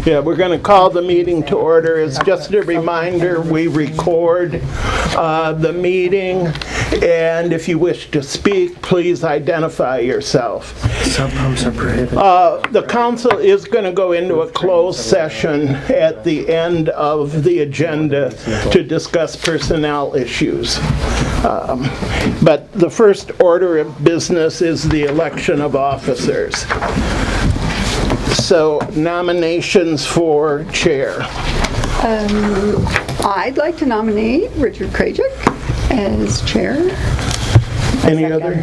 Yeah, we're going to call the meeting to order. It's just a reminder, we record the meeting, and if you wish to speak, please identify yourself. Sub pumps are prohibited. The council is going to go into a closed session at the end of the agenda to discuss personnel issues. But the first order of business is the election of officers. So nominations for chair. I'd like to nominate Richard Krajcik as chair. Any other?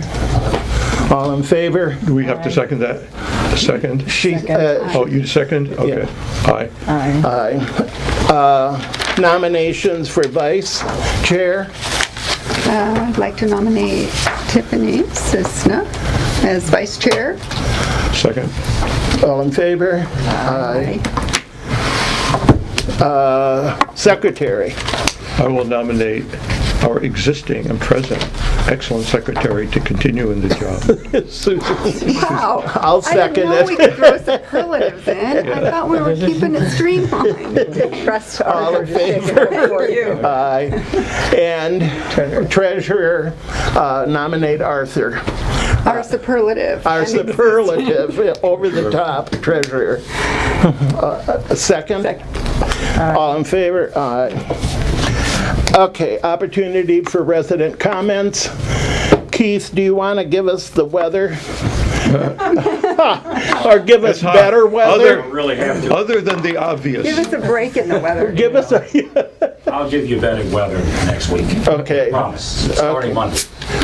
All in favor? Do we have to second that? A second? Oh, you second? Okay. Aye. Aye. Nominations for vice chair. I'd like to nominate Tiffany Cisna as vice chair. Second. All in favor? Aye. Secretary. I will nominate our existing and present excellent secretary to continue in the job. Susan. Wow. I'll second I didn't know we it. could throw superlatives in. I thought we were keeping it streamlined. Trust All in favor? for you. Aye. And treasurer, nominate Arthur. Our superlative. Our superlative, over the top treasurer. Second? All in favor? Aye. Okay, opportunity for resident comments. Keith, do you want to give us the weather? Or give us better weather? Really have to. Other than the obvious. Give us a break in the weather. Give us a, I'll give you better weather next week. okay, Promise. Starting Monday.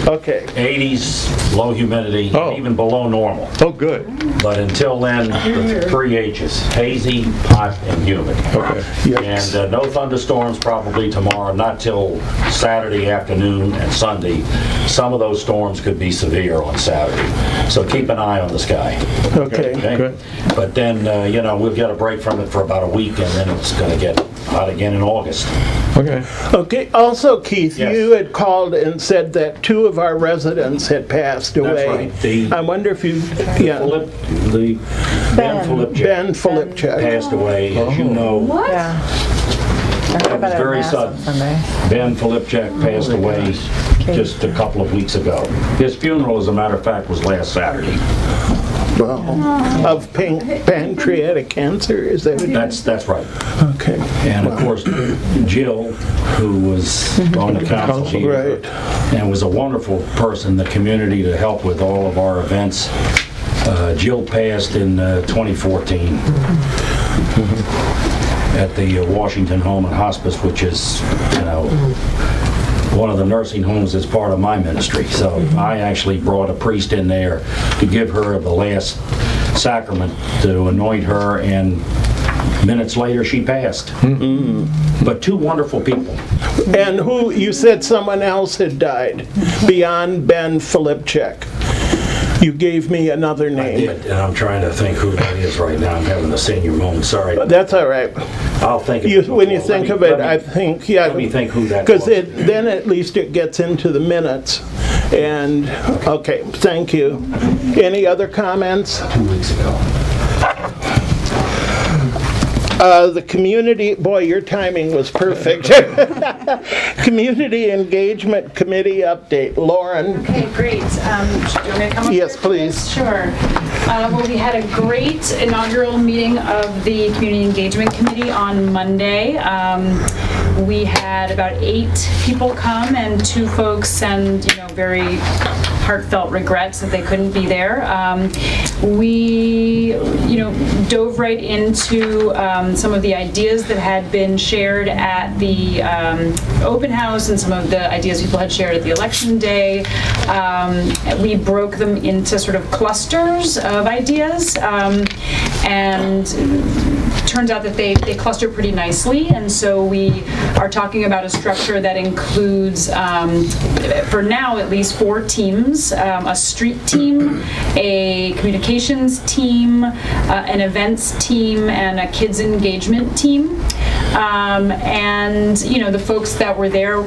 okay. 80s, low humidity, Oh. even below normal. Oh, good. But until then, the 3 H's: hazy, hot, and humid. Okay. And no thunderstorms probably tomorrow, not till Saturday afternoon and Sunday. Some of those storms could be severe on Saturday. So keep an eye on the sky. Okay. Good. But then, we'll get a break from it for about a week, and then it's going to get hot again in August. Okay. Okay, also Keith, Yes. you had called and said that 2 of our residents had passed away. right. I wonder if you, yeah, Ben Filipczyk Ben Filipczyk. passed away, as you know. Yeah. I heard It about was it very Mass on sudden. Sunday. Ben Filipczyk passed away just a couple of weeks ago. His funeral, as a matter of fact, was last Saturday. Of pancreatic cancer, is that it? That's right. Okay. And of course, Jill, who was on the council here, Right. and was a wonderful person in the community to help with all of our events. Jill passed in 2014 at the Washington Home and Hospice, which is, one of the nursing homes that's part of my ministry. So I actually brought a priest in there to give her the last sacrament to anoint her, and minutes later she passed. But 2 wonderful people. And who, you said someone else had died beyond Ben Filipczyk. You gave me another I name. did, and I'm trying to think who that is right now. I'm having a senior moment, sorry. That's all right. I'll think of it. When you before. think Let of me- it, let me- I think, yeah. Let me think who that Because was. then at least it gets into the minutes. And, okay, thank you. Any other comments? 2 weeks ago. The community, boy, your timing was perfect. Community Engagement Committee update. Lauren? Okay, great. Do you want me to come up Yes, here for please. this? Sure. Well, we had a great inaugural meeting of the Community Engagement Committee on Monday. We had about 8 people come, and 2 folks send, very heartfelt regrets that they couldn't be there. We, dove right into some of the ideas that had been shared at the open house and some of the ideas people had shared at the election day. We broke them into sort of clusters of ideas, and turns out that they cluster pretty nicely, and so we are talking about a structure that includes, for now at least, 4 teams: a street team, a communications team, an events team, and a kids engagement team. And the folks that were there,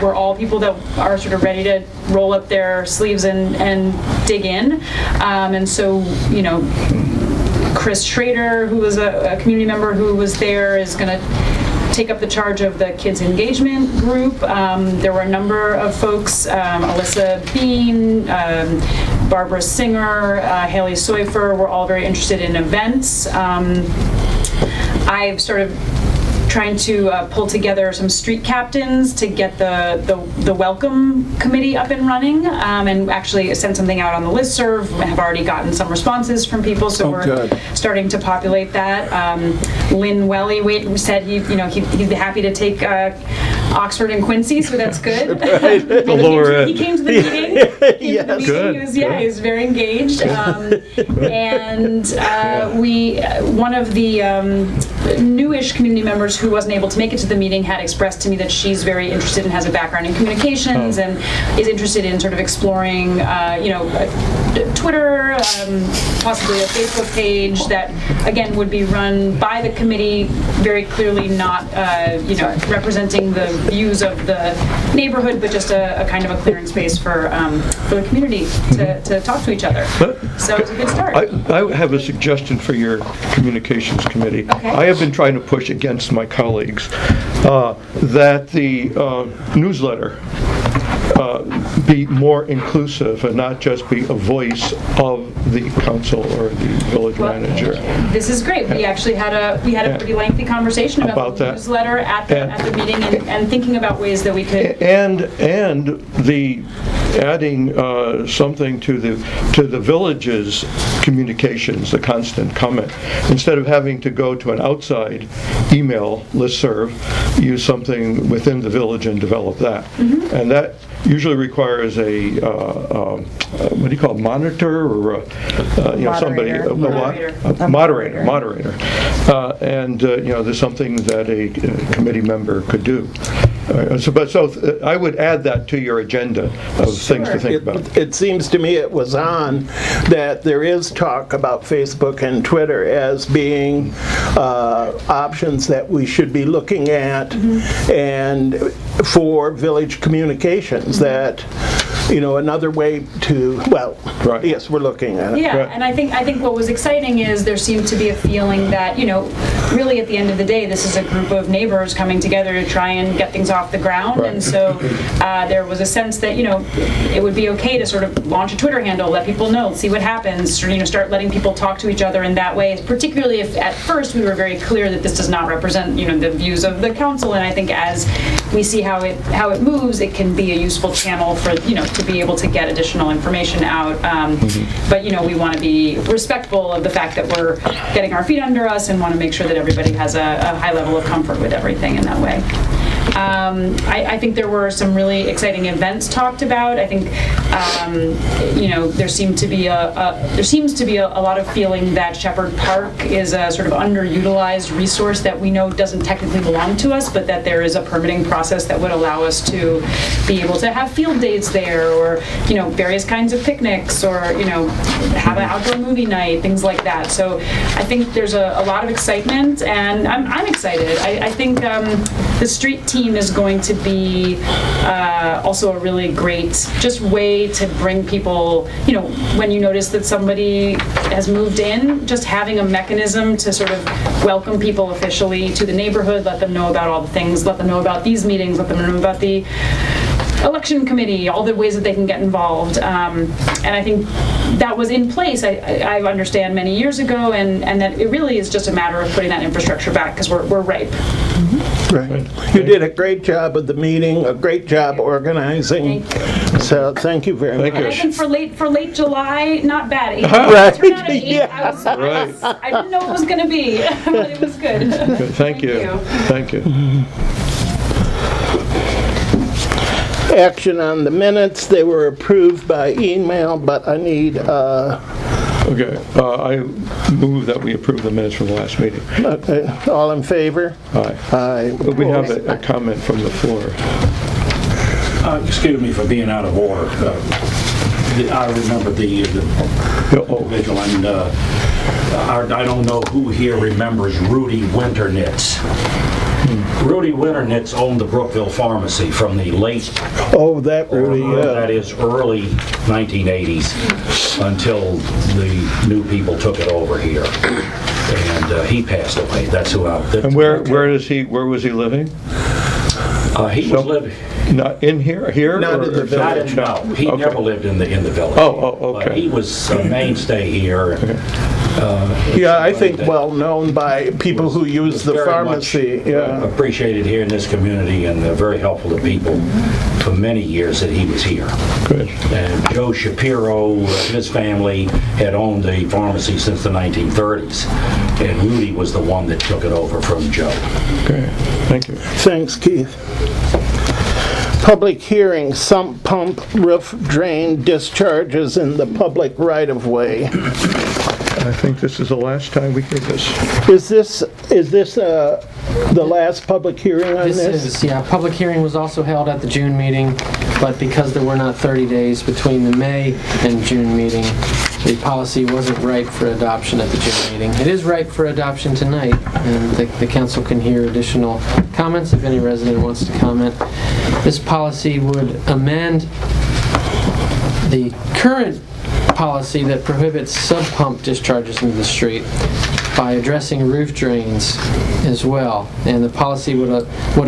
were all people that are sort of ready to roll up their sleeves and dig in. And so, Chris Schrader, who was a community member who was there, is going to take up the charge of the kids engagement group. There were a number of folks, Alyssa Bean, Barbara Singer, Haley Soifer, were all very interested in events. I've sort of trying to pull together some street captains to get the welcome committee up and running, and actually send something out on the listserv. We have already gotten some responses from people, so we're good. starting to populate that. Lynn Welly said he'd be happy to take Oxford and Quincy, so that's good. The lower end. He came to the meeting. Yes. Good, He was very engaged. And one of the newish community members who wasn't able to make it to the meeting had expressed to me that she's very interested and has a background in communications and is interested in sort of exploring, Twitter, possibly a Facebook page that, again, would be run by the committee, very clearly not, representing the views of the neighborhood, but just a kind of a clearing space for the community to talk to each other. So it's a good start. I have a suggestion for your communications committee. Okay. I have been trying to push against my colleagues that the newsletter be more inclusive and not just be a voice of the council or the village manager. This is great. We actually had a pretty lengthy conversation about the that. newsletter at the meeting and thinking about ways that we could. And the adding something to the village's communications, the constant comment. Instead of having to go to an outside email listserv, use something within the village and develop that. Mm-hmm. And that usually requires a what do you call it, monitor or somebody, a moderator. And there's something that a committee member could do. So I would add that to your agenda of things to think about. It seems to me it was on that there is talk about Facebook and Twitter as being options that we should be looking at, and for village communications, that another way to, Right. yes, we're looking at it. Yeah, Right. and I think what was exciting is there seemed to be a feeling that, really at the end of the day, this is a group of neighbors coming together to try and get things off the ground. Right. And so there was a sense that, it would be okay to sort of launch a Twitter handle, let people know, see what happens, or, start letting people talk to each other in that way, particularly if at first we were very clear that this does not represent, the views of the council. And I think as we see how it moves, it can be a useful channel for, to be able to get additional information out. But, we want to be respectful of the fact that we're getting our feet under us and want to make sure that everybody has a high level of comfort with everything in that way. I think there were some really exciting events talked about. I think, there seems to be a lot of feeling that Shepherd Park is a sort of underutilized resource that we know doesn't technically belong to us, but that there is a permitting process that would allow us to be able to have field days there, or, various kinds of picnics, or, have an outdoor movie night, things like that. So I think there's a lot of excitement, and I'm excited. I think the street team is going to be also a really great just way to bring people, when you notice that somebody has moved in, just having a mechanism to sort of welcome people officially to the neighborhood, let them know about all the things, let them know about these meetings, let them know about the election committee, all the ways that they can get involved. And I think that was in place, I understand, many years ago, and that it really is just a matter of putting that infrastructure back, because we're ripe. Right. You did a great job of the meeting, a great job organizing. Thank you. So thank you very Thank much. you. And I think for late July, not bad. It Right. turned out at 8. Yes. Right. I didn't know it was going to be, but it was good. Thank you. Thank you. Action on the minutes, they were approved by email, but I need, Okay, I move that we approve the minutes from the last meeting. all in favor? Aye. Aye. But we have a comment from the floor. Excuse me for being out of order. I remember the Oh, individual, and I don't know who here remembers Rudy Winternitz. Rudy Winternitz owned the Brookville Pharmacy from the late, Oh, that Rudy, that is early 1980s until the new people took it over here. And he passed away. That's who I... And where was he living? He was living... Not in here? Here? Not in the village. No, he Okay. never lived in the village. Oh, But okay. he was a mainstay here. yeah, I think well known by people who use the Very pharmacy, much, yeah. appreciated here in this community and very helpful to people for many years that he was here. Good. And Joe Shapiro, his family had owned the pharmacy since the 1930s. And Rudy was the one that took it over from Joe. Okay, thank you. Thanks, Keith. Public hearing, sump pump roof drain discharges in the public right-of-way. I think this is the last time we hear this. Is this the last public hearing on This this? is, yeah, public hearing was also held at the June meeting, but because there were not 30 days between the May and June meeting, the policy wasn't ripe for adoption at the June meeting. It is ripe for adoption tonight, and the council can hear additional comments if any resident wants to comment. This policy would amend the current policy that prohibits sub-pump discharges into the street by addressing roof drains as well. And the policy would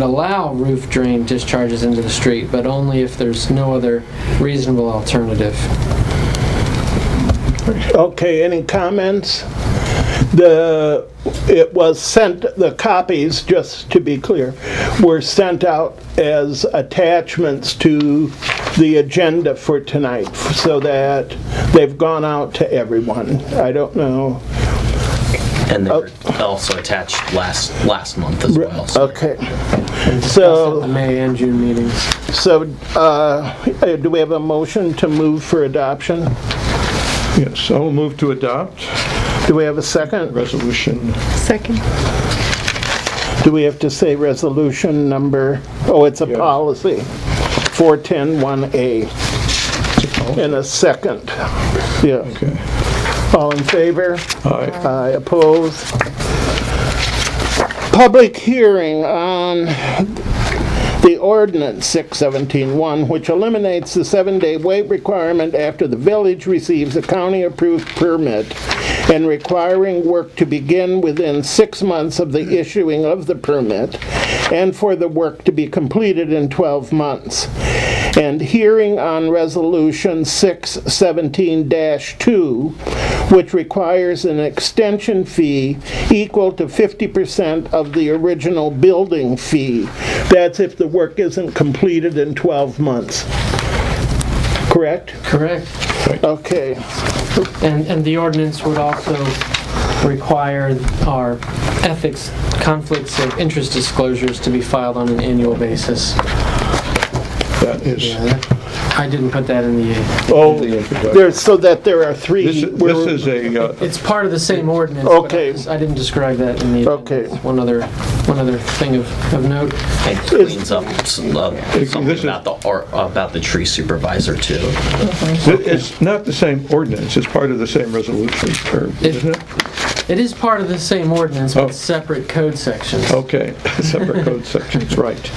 allow roof drain discharges into the street, but only if there's no other reasonable alternative. Okay, any comments? It was sent, the copies, just to be clear, were sent out as attachments to the agenda for tonight, so that they've gone out to everyone. I don't know. And they were also attached last month as well. So Okay. At the So, May and June meetings. do we have a motion to move for adoption? Yes, I will move to adopt Do we have a second? resolution. Second. Do we have to say resolution number, oh, it's a Yes. policy, 4101A, in a second. Yeah. Okay. All in favor? Aye. Aye, opposed? Public hearing on the ordinance 617-1, which eliminates the 7-day wait requirement after the village receives a county-approved permit and requiring work to begin within 6 months of the issuing of the permit and for the work to be completed in 12 months. And hearing on Resolution 617-2, which requires an extension fee equal to 50% of the original building fee. That's if the work isn't completed in 12 months. Correct? Correct. Okay. And the ordinance would also require our ethics conflicts of interest disclosures to be filed on an annual basis. That is, Yeah, I didn't put that in the, Oh, the introduction. there's, so that there are three. This is a, it's part of the same ordinance. Okay. But I didn't describe that in the. Okay. One other thing of note. it cleans up something This is- about the tree supervisor too. it's not the same ordinance, it's part of the same resolution, or, isn't it? It is part of the same ordinance, Oh. but separate code sections. Okay, separate code sections, right.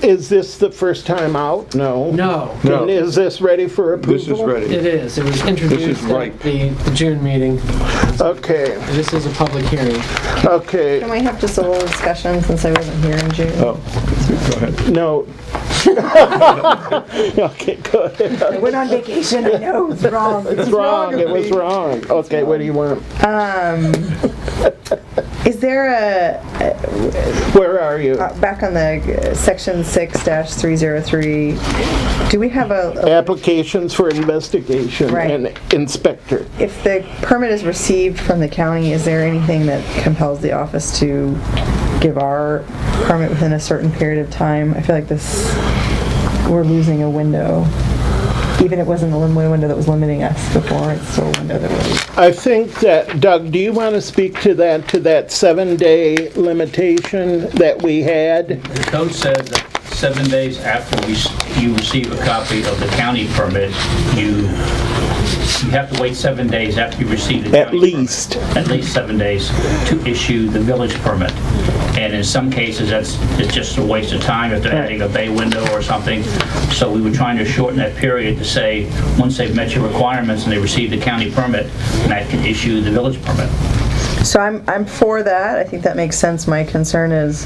Is this the first time out? No. No, No. And is this ready for approval? This is ready. it is. It was introduced right. at the June meeting. Okay, This is a public hearing. okay. Can we have just a little discussion since I wasn't here in June? Oh, go ahead. No. Okay, go ahead. I went on vacation, I know, it's wrong. It's wrong, it was wrong. Okay, what do you want? Is there Where are you? back on the section 6-303, do we have a, Applications for investigation Right. and inspector. if the permit is received from the county, is there anything that compels the office to give our permit within a certain period of time? I feel like we're losing a window. Even if it wasn't a window that was limiting us before, it's still a window that was. I think that, Doug, do you want to speak to that 7-day limitation that we had? The code says that 7 days after you receive a copy of the county permit, you you have to wait 7 days after you receive the At county least. permit. At least 7 days to issue the village permit. And in some cases, it's just a waste of time if they're adding a bay window or something. So we were trying to shorten that period to say, once they've met your requirements and they receive the county permit, Matt can issue the village permit. So I'm for that. I think that makes sense. My concern is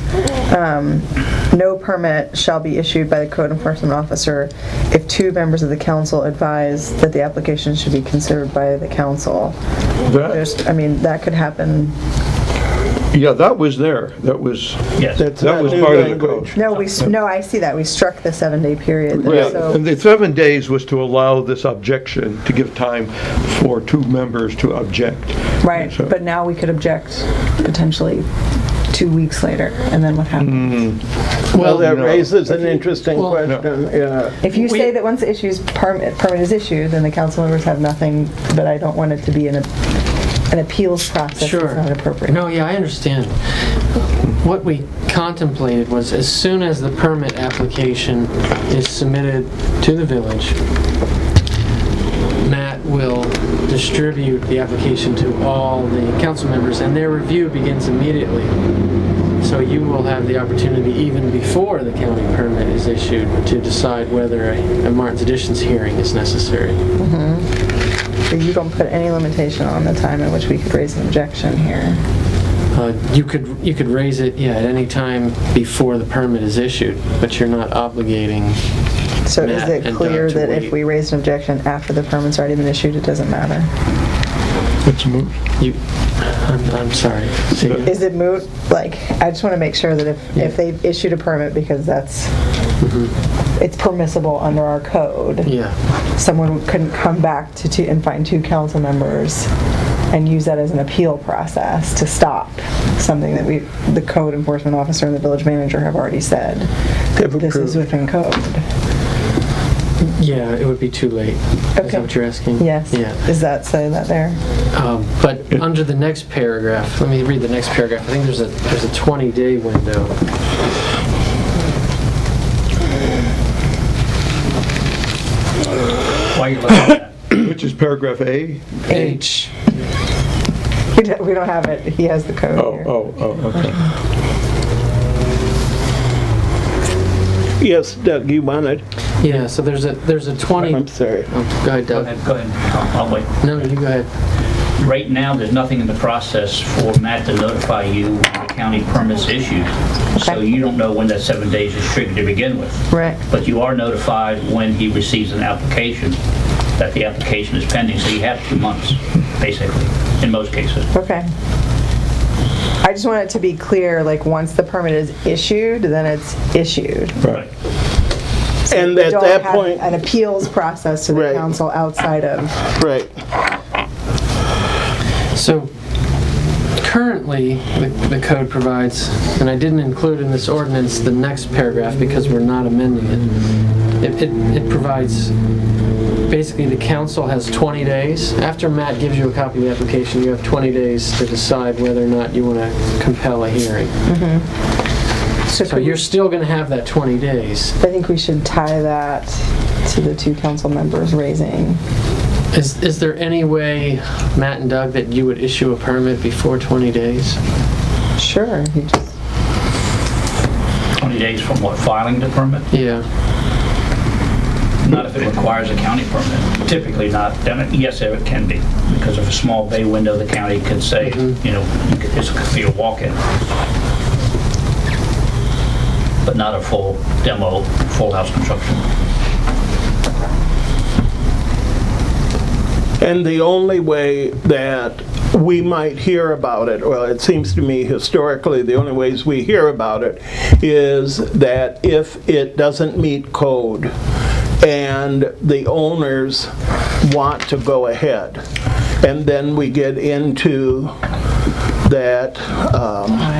no permit shall be issued by the code enforcement officer if 2 members of the council advise that the application should be considered by the council. That could happen. Yeah, that was there. That was, Yes. that was new part of the language. code. No, I see that. We struck the 7-day period there. Yeah, So and the 7 days was to allow this objection, to give time for 2 members to object. right, So- but now we could object potentially 2 weeks later, and then what happens? Well, that no. raises an interesting Well, question, yeah. If you say that once the permit is issued, then the council members have nothing, but I don't want it to be an appeals process. Sure. It's not appropriate. No, yeah, I understand. What we contemplated was as soon as the permit application is submitted to the village, Matt will distribute the application to all the council members, and their review begins immediately. So you will have the opportunity, even before the county permit is issued, to decide whether a Martin's Additions hearing is necessary. So you don't put any limitation on the time at which we could raise an objection here. You could raise it, yeah, at any time before the permit is issued, but you're not obligating. So is Matt it and clear Doug to that if wait. we raise an objection after the permit's already been issued, it doesn't matter? It's moved. I'm sorry. See, Is it moot? Like, I just want to make sure that if they've issued a permit, because that's, it's permissible under our code, yeah. someone couldn't come back and find 2 council members and use that as an appeal process to stop something that the code enforcement officer and the village manager have already said. They've This is approved. within code. Yeah, it would be too late. Is Okay. that what you're asking? Yes. Yeah. Is that say that there? But under the next paragraph, let me read the next paragraph. I think there's a 20-day window. Why are you looking at that? Which is paragraph A? H. We don't have it. He has the code here. Okay. Yes, Doug, you wanted, Yeah, so there's a 20. I'm sorry. Oh, go ahead, Go Doug. ahead, go ahead. I'll wait. No, you go ahead. Right now, there's nothing in the process for Matt to notify you when the county permit's issued. So Okay. you don't know when that 7 days is triggered to begin with. Right. But you are notified when he receives an application, that the application is pending. So you have 2 months, basically, in most cases. Okay. I just want it to be clear, like, once the permit is issued, then it's issued. Right. And We at don't that have point, an appeals process to the Right. council outside of. right, So currently, the code provides, and I didn't include in this ordinance the next paragraph because we're not amending it. It provides, basically the council has 20 days. After Matt gives you a copy of the application, you have 20 days to decide whether or not you want to compel a hearing. So could we- you're still going to have that 20 days. I think we should tie that to the 2 council members raising. Is there any way, Matt and Doug, that you would issue a permit before 20 days? Sure. You just 20 days from what, filing the permit? Yeah. Not if it requires a county permit. Typically not. Then, yes, it can be. Because of a small bay window, the county could say, you know, it's for your walk-in. But not a full demo, full house construction. and the only way that we might hear about it, well, it seems to me historically, the only ways we hear about it is that if it doesn't meet code and the owners want to go ahead. And then we get into that,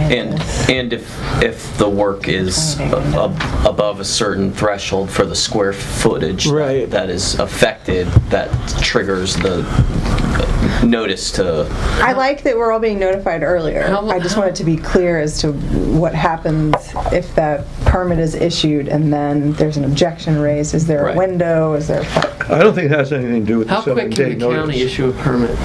And if the work is above a certain threshold for the square footage Right. that is affected, that triggers notice to, I like that we're all being notified earlier. I just want it to be clear as to what happens if that permit is issued and then there's an objection raised. Is there a Right. window? Is there? I don't think it has anything to do with the How quick 7-day can the county notice. issue a permit?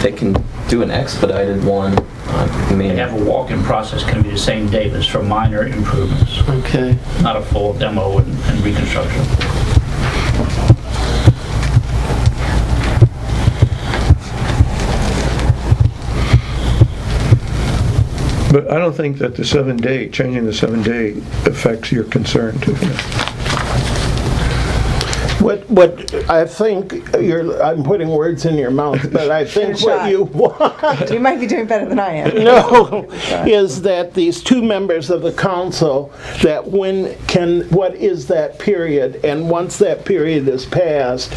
they can do an expedited one. I mean, They have a walk-in process, can be the same day, but it's for minor improvements, Okay. not a full demo and reconstruction. But I don't think that the 7-day, changing the 7-day affects your concern, Tiffany. What I think I'm putting words in your mouth, but I think Give it a what shot. you want You might be doing better than I am. no, is that these two members of the council, that what is that period? And once that period is passed,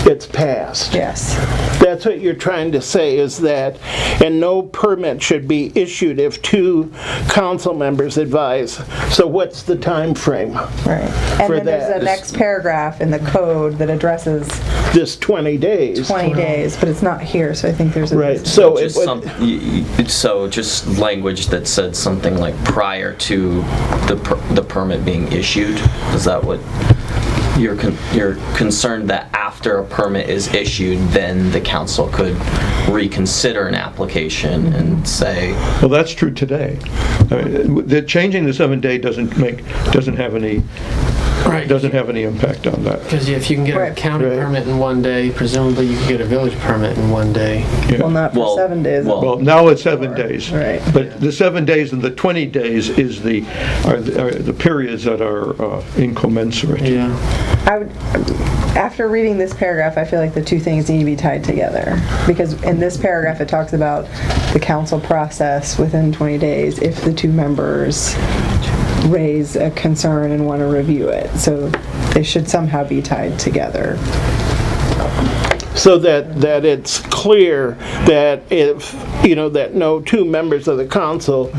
it's passed. Yes. That's what you're trying to say, is that, and no permit should be issued if two council members advise. So what's the time frame? Right. And For then there's that. the next paragraph in the code that addresses This 20 days. 20 days, but it's not here, so I think there's a. Right, so it just would, so just language that said something like prior to the permit being issued. Is that what you're concerned that after a permit is issued, then the council could reconsider an application and say, Well, that's true today. I mean, changing the 7-day doesn't have any Right. doesn't have any impact on that. Because if you can get a Right. county Right. permit in one day, presumably you can get a village permit in one day. Well, not for Well, 7 days. Well, now it's 7 days. Right. But the 7 days and the 20 days are the periods that are incommensurate. Yeah. I would, after reading this paragraph, I feel like the two things need to be tied together. Because in this paragraph, it talks about the council process within 20 days if the two members raise a concern and want to review it. So they should somehow be tied together. so that it's clear that if, that no two members of the council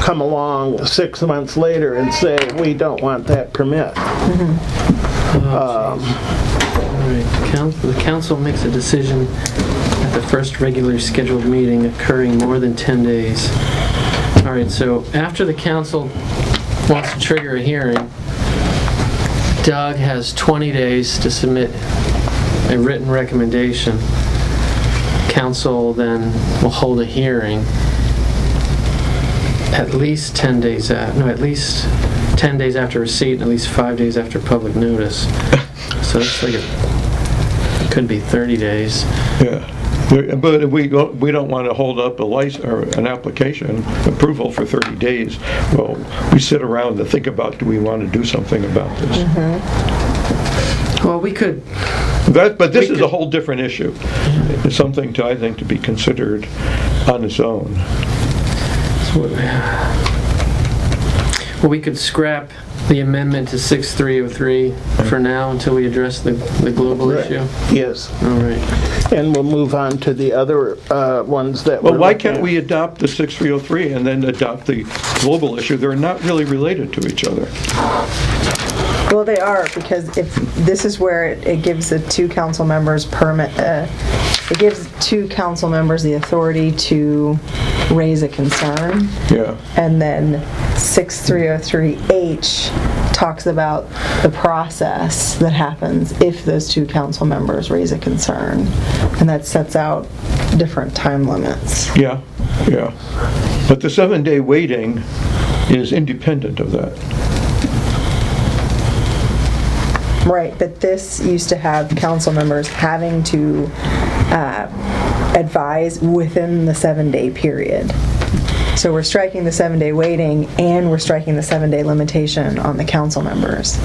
come along 6 months later and say, we don't want that permit. All right. The council makes a decision at the first regularly scheduled meeting occurring more than 10 days. All right, so after the council wants to trigger a hearing, Doug has 20 days to submit a written recommendation. Council then will hold a hearing at least 10 days at least 10 days after receipt and at least 5 days after public notice. So it's like it could be 30 days. Yeah. But we don't want to hold up a license or an application approval for 30 days. Well, we sit around and think about, do we want to do something about this? Well, we could. But this We is a could- whole different issue. It's something I think to be considered on its own. Well, we could scrap the amendment to 6303 for now until we address the global issue. Yes, All right. and we'll move on to the other ones that Well, we're why looking can't at. we adopt the 6303 and then adopt the global issue? They're not really related to each other. Well, they are, because if this is where it gives the two council members permit, it gives two council members the authority to raise a concern. Yeah. And then 6303H talks about the process that happens if those two council members raise a concern. And that sets out different time limits. Yeah, yeah. But the 7-day waiting is independent of that. Right, but this used to have council members having to advise within the 7-day period. So we're striking the 7-day waiting and we're striking the 7-day limitation on the council members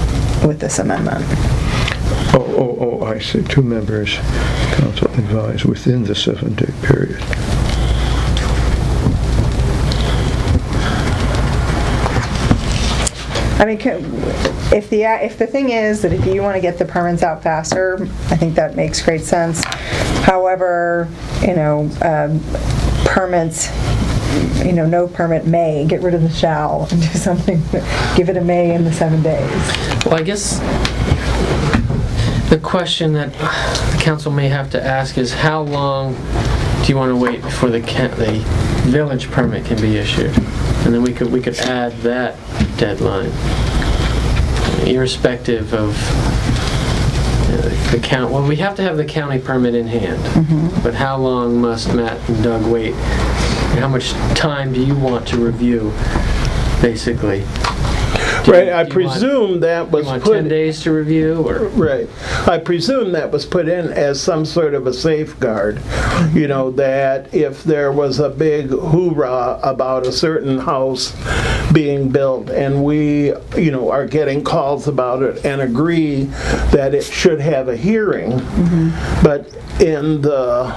with this amendment. Oh, I see. Two members, council advise within the 7-day period. I mean, if the thing is that if you want to get the permits out faster, I think that makes great sense. However, permits, no permit may, get rid of the shall and do something, give it a may in the 7 days. Well, I guess the question that the council may have to ask is how long do you want to wait before the village permit can be issued? And then we could add that deadline, irrespective of the count. Well, we have to have the county permit in hand, but how long must Matt and Doug wait? And how much time do you want to review, basically? Right, I presume that was You want put... 10 days to review, or? Right. I presume that was put in as some sort of a safeguard, you know, that if there was a big hoorah about a certain house being built and we, you know, are getting calls about it and agree that it should have a hearing, but in the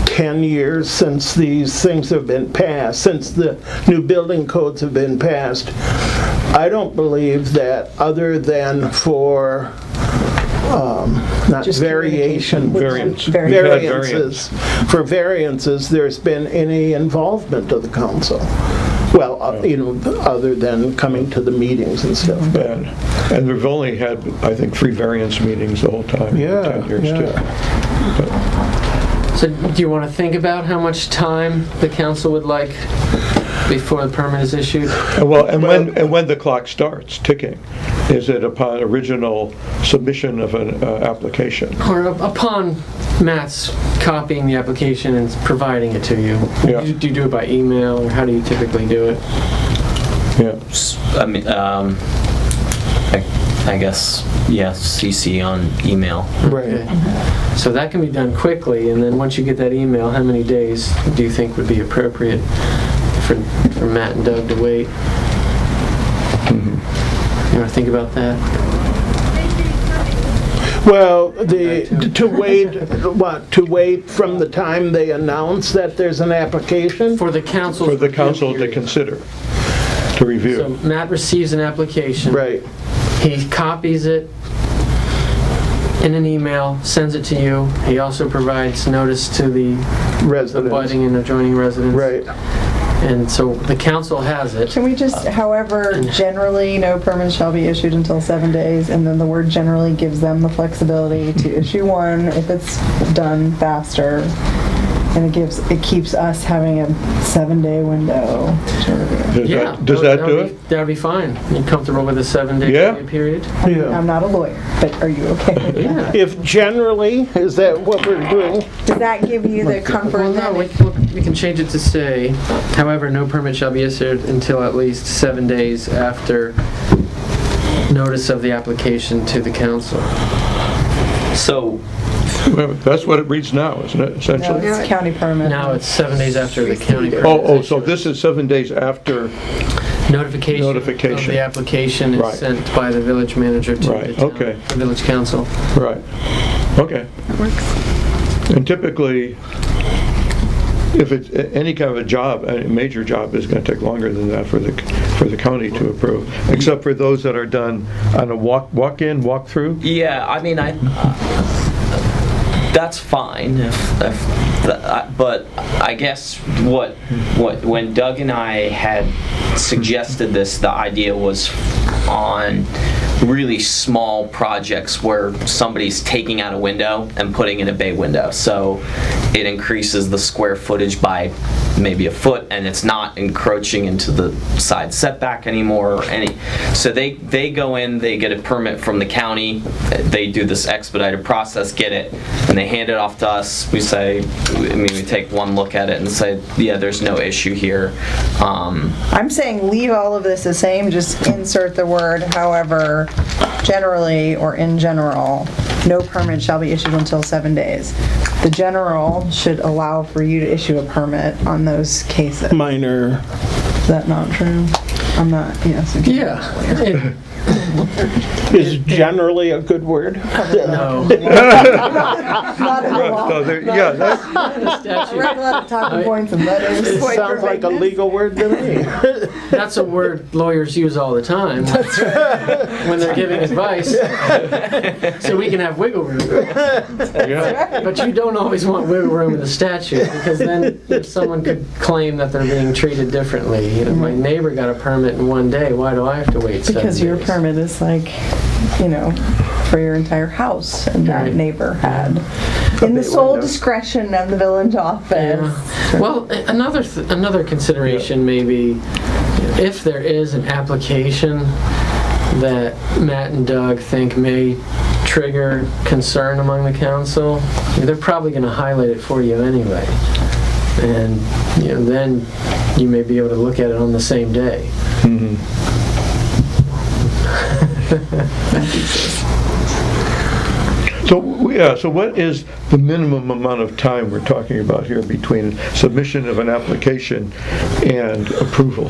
10 years since these things have been passed, since the new building codes have been passed, I don't believe that other than for, not Just variation, Variance. variances, for variances, there's been any involvement of the council. Well, you know, other than coming to the meetings and stuff. But And we've only had, I think, 3 variance meetings the whole time. in 10 years, too. So do you want to think about how much time the council would like before the permit is issued? Well, and when the clock starts ticking, is it upon original submission of an application? Or upon Matt's copying the application and providing it to you? Yeah. Do you do it by email, or how do you typically do it? Yeah. I mean, I guess, yes, CC on email. Right. So that can be done quickly, and then once you get that email, how many days do you think would be appropriate for Matt and Doug to wait? You want to think about that? Well, to wait from the time they announce that there's an application? For the council. For the council to consider, to So review. Matt receives an application. Right. He copies it in an email, sends it to you. He also provides notice to the Residents. abutting and adjoining residents. Right. And so the council has it. Can we just, however, generally, no permit shall be issued until 7 days, and then the word generally gives them the flexibility to issue one if it's done faster, and it keeps us having a 7-day window to review. Yeah. Does that do it? That'd be fine. You comfortable with a 7-day Yeah. period? Yeah. I'm not a lawyer, but are you okay with that? Yeah. If generally, is that what we're doing? Does that give you the comfort Well, that no, we can change it to say, however, no permit shall be issued until at least 7 days after notice of the application to the council. So, Well, that's what it reads now, isn't it, no, essentially? it's county permit? Now it's 7 days after the county permit. Oh, so this is 7 days after, Notification of Notification. the application Right. is sent by the village manager to Right, the town, okay. the village council. right, okay. That works. And typically, if it's any kind of a job, a major job is going to take longer than that for the county to approve, except for those that are done on a walk-in, walk-through. yeah, I mean, that's fine, but I guess when Doug and I had suggested this, the idea was on really small projects where somebody's taking out a window and putting in a bay window. So it increases the square footage by maybe a foot, and it's not encroaching into the side setback anymore or any. So they go in, they get a permit from the county, they do this expedited process, get it, and they hand it off to us. We say, we take one look at it and say, yeah, there's no issue here. I'm saying leave all of this the same, just insert the word, however, generally or in general, no permit shall be issued until 7 days. The general should allow for you to issue a permit on those cases. Minor. Is that not true? I'm not, yes. Yeah. Is generally a good word? No. Not in the law. So yeah, that's, Statute. Read a lot of talking points and It letters. sounds like a legal word to me. That's a word lawyers use all the time. When they're giving advice. So we can have wiggle room. yeah. But you don't always want wiggle room in the statute, because then someone could claim that they're being treated differently. You know, my neighbor got a permit in 1 day, why do I have to wait 7 days? Because your permit is like, you know, for your entire house, and that Right. neighbor had. In the sole discretion of the village office. Yeah. Well, another consideration may be if there is an application that Matt and Doug think may trigger concern among the council, they're probably going to highlight it for you anyway. And then you may be able to look at it on the same day. So what is the minimum amount of time we're talking about here between submission of an application and approval?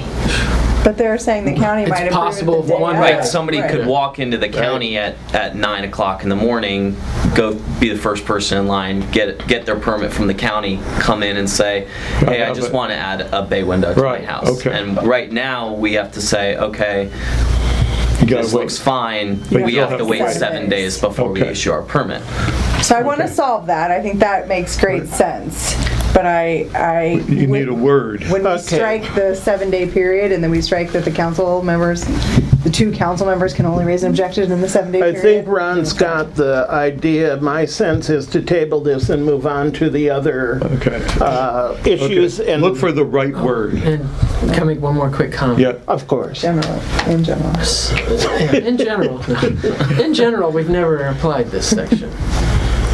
But they're saying the county It's might approve possible it the day one- of. Right, somebody Right. could walk into the county at 9 o'clock in the morning, go be the first person in line, get their permit from the county, come in and say, hey, I just want to add a bay window to my Right, house. okay. And right now, we have to say, okay, You gotta this wait. looks fine, You we have have to to wait wait 7 days before we Okay. issue our permit. So I want to solve that. I think that makes great sense. But I You need a word. when we Okay. strike the 7-day period, and then we strike that the two council members can only raise an objection in the 7-day I period. think Ron's got the idea. My sense is to table this and move on to the other Okay. issues. Okay. And Look for the right word. And can I make one more quick comment? Yeah. of course. in general. In general, we've never applied this section.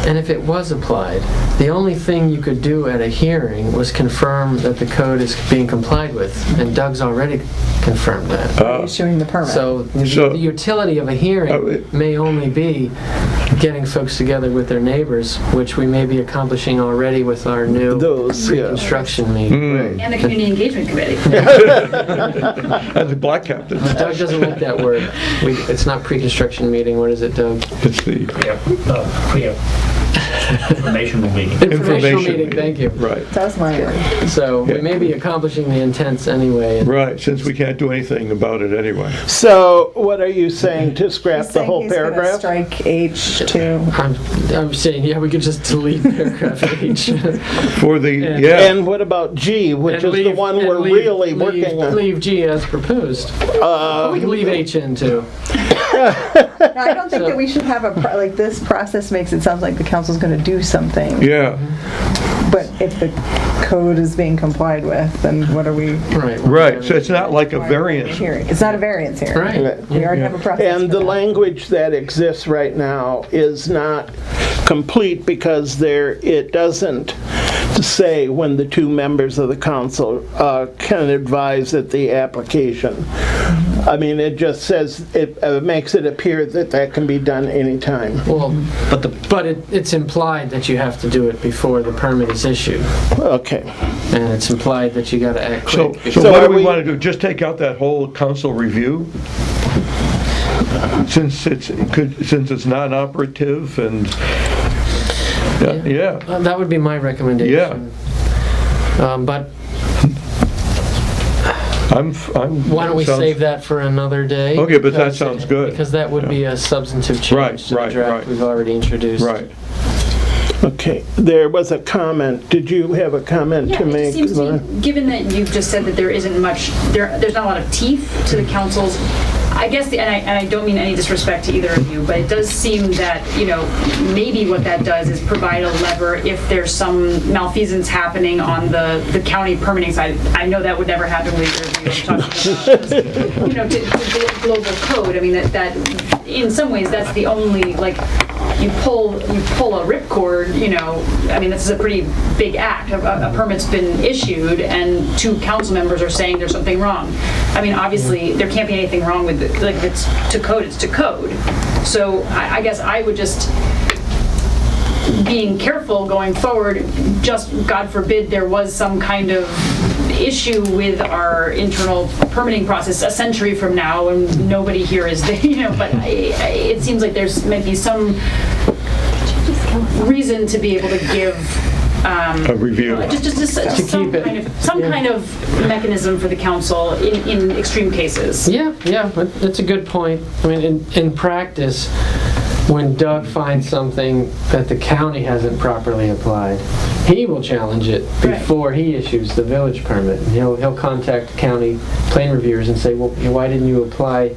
And if it was applied, the only thing you could do at a hearing was confirm that the code is being complied with, and Doug's already confirmed that. Issuing the permit. So So- the utility of a hearing may only be getting folks together with their neighbors, which we may be accomplishing already with our new Those, yeah. pre-construction meeting. And the Community Engagement Committee. And the black captain. Doug doesn't like that word. It's not pre-construction meeting. What is it, Doug? It's the Informational meeting. Informational meeting, thank you. Right. That's my word. So we may be accomplishing the intents anyway. Right, since we can't do anything about it anyway. So what are you saying, to scrap He's the saying whole he's gonna paragraph? strike H2. I'm saying, yeah, we could just delete paragraph H. For the, And- yeah, And what about G, which is the one we're really working on? Leave G as proposed. We can leave H in too. No, I don't think that we should have like this process makes it sound like the council's going to do something. yeah, But if the code is being complied with, then what are we right, so it's not like a variance. hearing? It's not a variance hearing. Right. We already have a process. And for the that. language that exists right now is not complete because it doesn't say when the two members of the council can advise at the application. I mean, it just says, it makes it appear that can be done anytime. Well, but it's implied that you have to do it before the permit is issued, Okay. and it's implied that you got to act So, quick. so So what are do we we- want to do? Just take out that whole council review? Since it's non-operative and, yeah, That would be my recommendation. But I'm. why don't we sounds- save that for another day? Okay, but that Because- sounds good. Because that would be a substantive change Right, to the right, draft right. we've already introduced. Right. Okay. There was a comment. Did you have a comment Yeah, to it make? just seems to Laura? me, given that you've just said that there isn't much, there's not a lot of teeth to the council's, I guess, and I don't mean any disrespect to either of you, but it does seem that, maybe what that does is provide a lever if there's some malfeasance happening on the county permitting side. I know that would never happen with your review. I'm talking about, to the global code. I mean, that in some ways, that's the only, like, you pull a ripcord, I mean, this is a pretty big act. A permit's been issued and two council members are saying there's something wrong. I mean, obviously, there can't be anything wrong with it. Like, if it's to code, it's to code. So I guess I would just, being careful going forward, just God forbid there was some kind of issue with our internal permitting process a century from now and nobody here is there, but it seems like there's might be some reason to be able to give A review. just some keep it. kind of mechanism for the council in extreme cases. Yeah, but that's a good point. I mean, in practice, when Doug finds something that the county hasn't properly applied, he will challenge it before he issues the village permit. And he'll contact county plan reviewers and say, well, why didn't you apply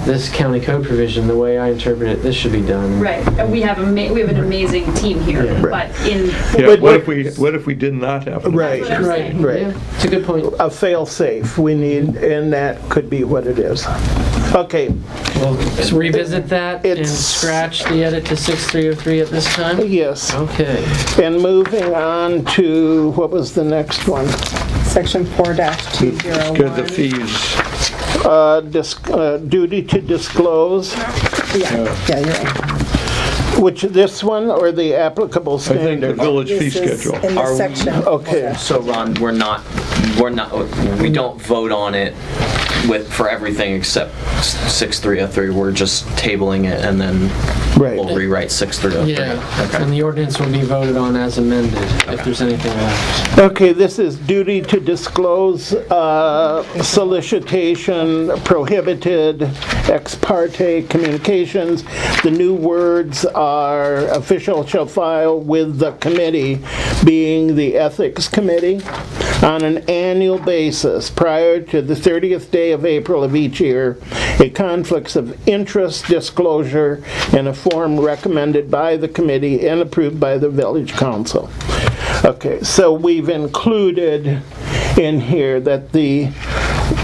this county code provision, the way I interpret it, this should be done. Right, and we have an amazing team here, Yeah. but in. Yeah, what if we did not have? them? Right, That's what I'm Right, saying. right. yeah, it's a good point. A fail-safe we need, and that could be what it is. Okay, We'll just revisit that and It's- scratch the edit to 6303 at this time? yes. Okay. And moving on to, what was the next one? Section 4-201. Good, the fees. Duty to disclose, Yeah, you're right. which, this one or the applicable I think the standard? village fee This is schedule. in the Are we- section. Okay. So Ron, we don't vote on it for everything except 6303. We're just tabling it and then Right. we'll rewrite 6303. Yeah, Okay. and the ordinance will be voted on as amended, if there's anything left. Okay, this is duty to disclose, solicitation, prohibited, ex parte communications. The new words are official shall file with the committee, being the ethics committee, on an annual basis prior to the 30th day of April of each year, a conflicts of interest disclosure in a form recommended by the committee and approved by the village council. Okay, so we've included in here that the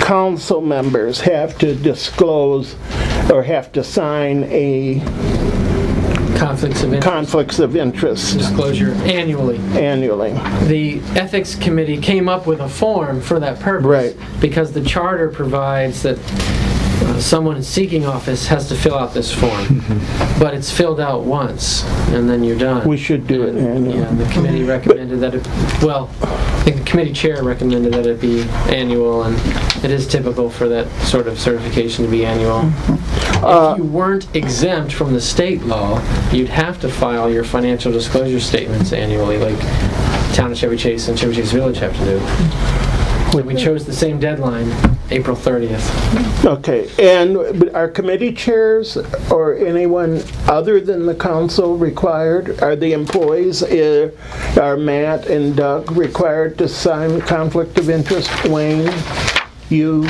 council members have to disclose or have to sign a Conflicts of interest conflicts of interest disclosure annually. annually. The Ethics Committee came up with a form for that purpose. Right. Because the charter provides that someone seeking office has to fill out this form. But it's filled out once, and then you're done. We should do it annually. Yeah, and the committee recommended that it, well, I think the committee chair recommended that it be annual, and it is typical for that sort of certification to be annual. If you weren't exempt from the state law, you'd have to file your financial disclosure statements annually, like Town of Chevy Chase and Chevy Chase Village have to do. So we chose the same deadline, April 30th. Okay, and are committee chairs or anyone other than the council required? Are the employees, are Matt and Doug required to sign conflict of interest? Wayne, you?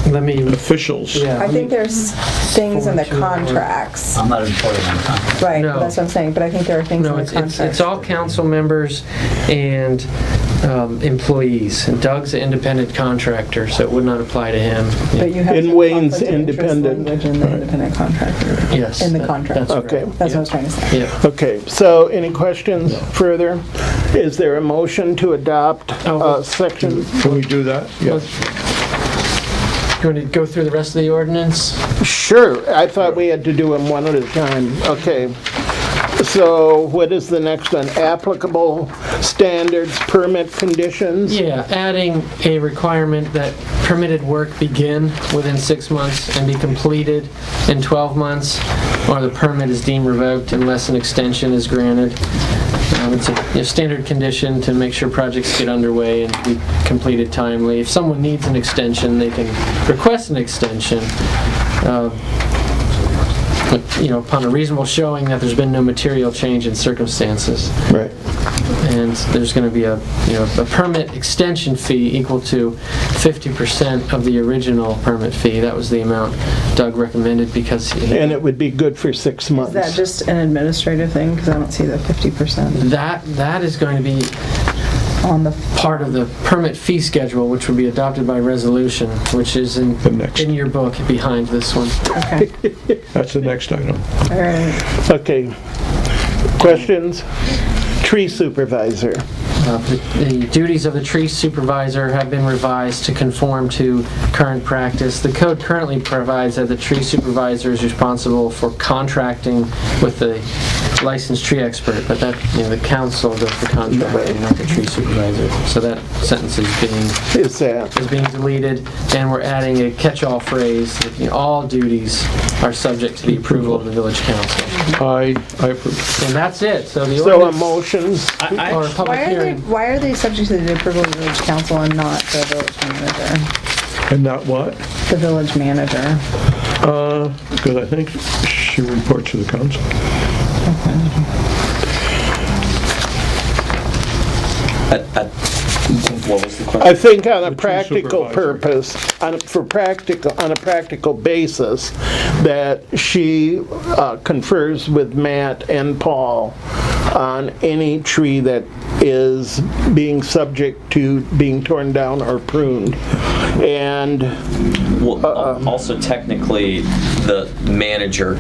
Let me, Officials. yeah. I think there's things in the Form 201. contracts. I'm not employed on the contract. Right, No. that's what I'm saying, but I think there are things in No, the it's contracts. all council members and employees. And Doug's an independent contractor, so it would not apply to him. But you have And some Wayne's conflict of interest independent. language in the independent contractor. Yes. In the that- contract. That's Okay. right. That's what I was trying to say. Yeah. Okay, so any questions further? Is there a motion to adopt section? Can we do that? Yeah. You want to go through the rest of the ordinance? Sure, I thought we had to do them one at a time. Okay. So what is the next one? Applicable standards, permit conditions? Yeah, adding a requirement that permitted work begin within 6 months and be completed in 12 months, or the permit is deemed revoked unless an extension is granted. It's a standard condition to make sure projects get underway and be completed timely. If someone needs an extension, they can request an extension, upon a reasonable showing that there's been no material change in circumstances. Right. And there's going to be a permit extension fee equal to 50% of the original permit fee. That was the amount Doug recommended because And it would be good for 6 months. Is that just an administrative thing? Because I don't see the 50% that is going to be on the, part of the permit fee schedule, which will be adopted by resolution, which is The next. in your book behind this one. okay, That's the next item. all right. Okay. Questions? Tree supervisor. The duties of the tree supervisor have been revised to conform to current practice. The code currently provides that the tree supervisor is responsible for contracting with the licensed tree expert, but that, the council does the contracting, not the tree supervisor. So that sentence is being deleted, and we're adding a catch-all phrase, that, all duties are subject to the approval of the village council. I approve. And that's it. So the So a ordinance, motion, or a public hearing. Why are they subject to the approval of the village council and not the village manager? And not what? The village manager. Because I think she reports to the council. What was the question? I think on a tree practical supervisor. purpose, on a practical basis, that she confers with Matt and Paul on any tree that is being subject to being torn down or pruned. And Well, also technically, the manager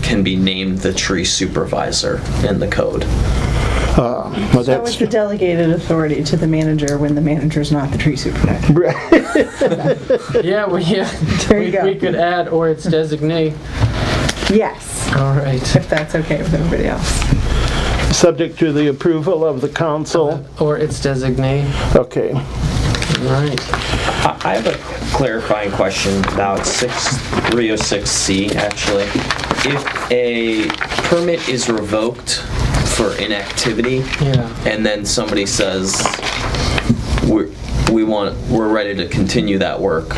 can be named the tree supervisor in the code. well, So that's it's the delegated authority to the manager when the manager's not the tree supervisor. Yeah, There you go. we could add, or its designee. Yes, All right. if that's okay with everybody else. subject to the approval of the council. Or its designee. Okay. Right. I have a clarifying question about 306C, actually. If a permit is revoked for inactivity, Yeah. and then somebody says, we're ready to continue that work,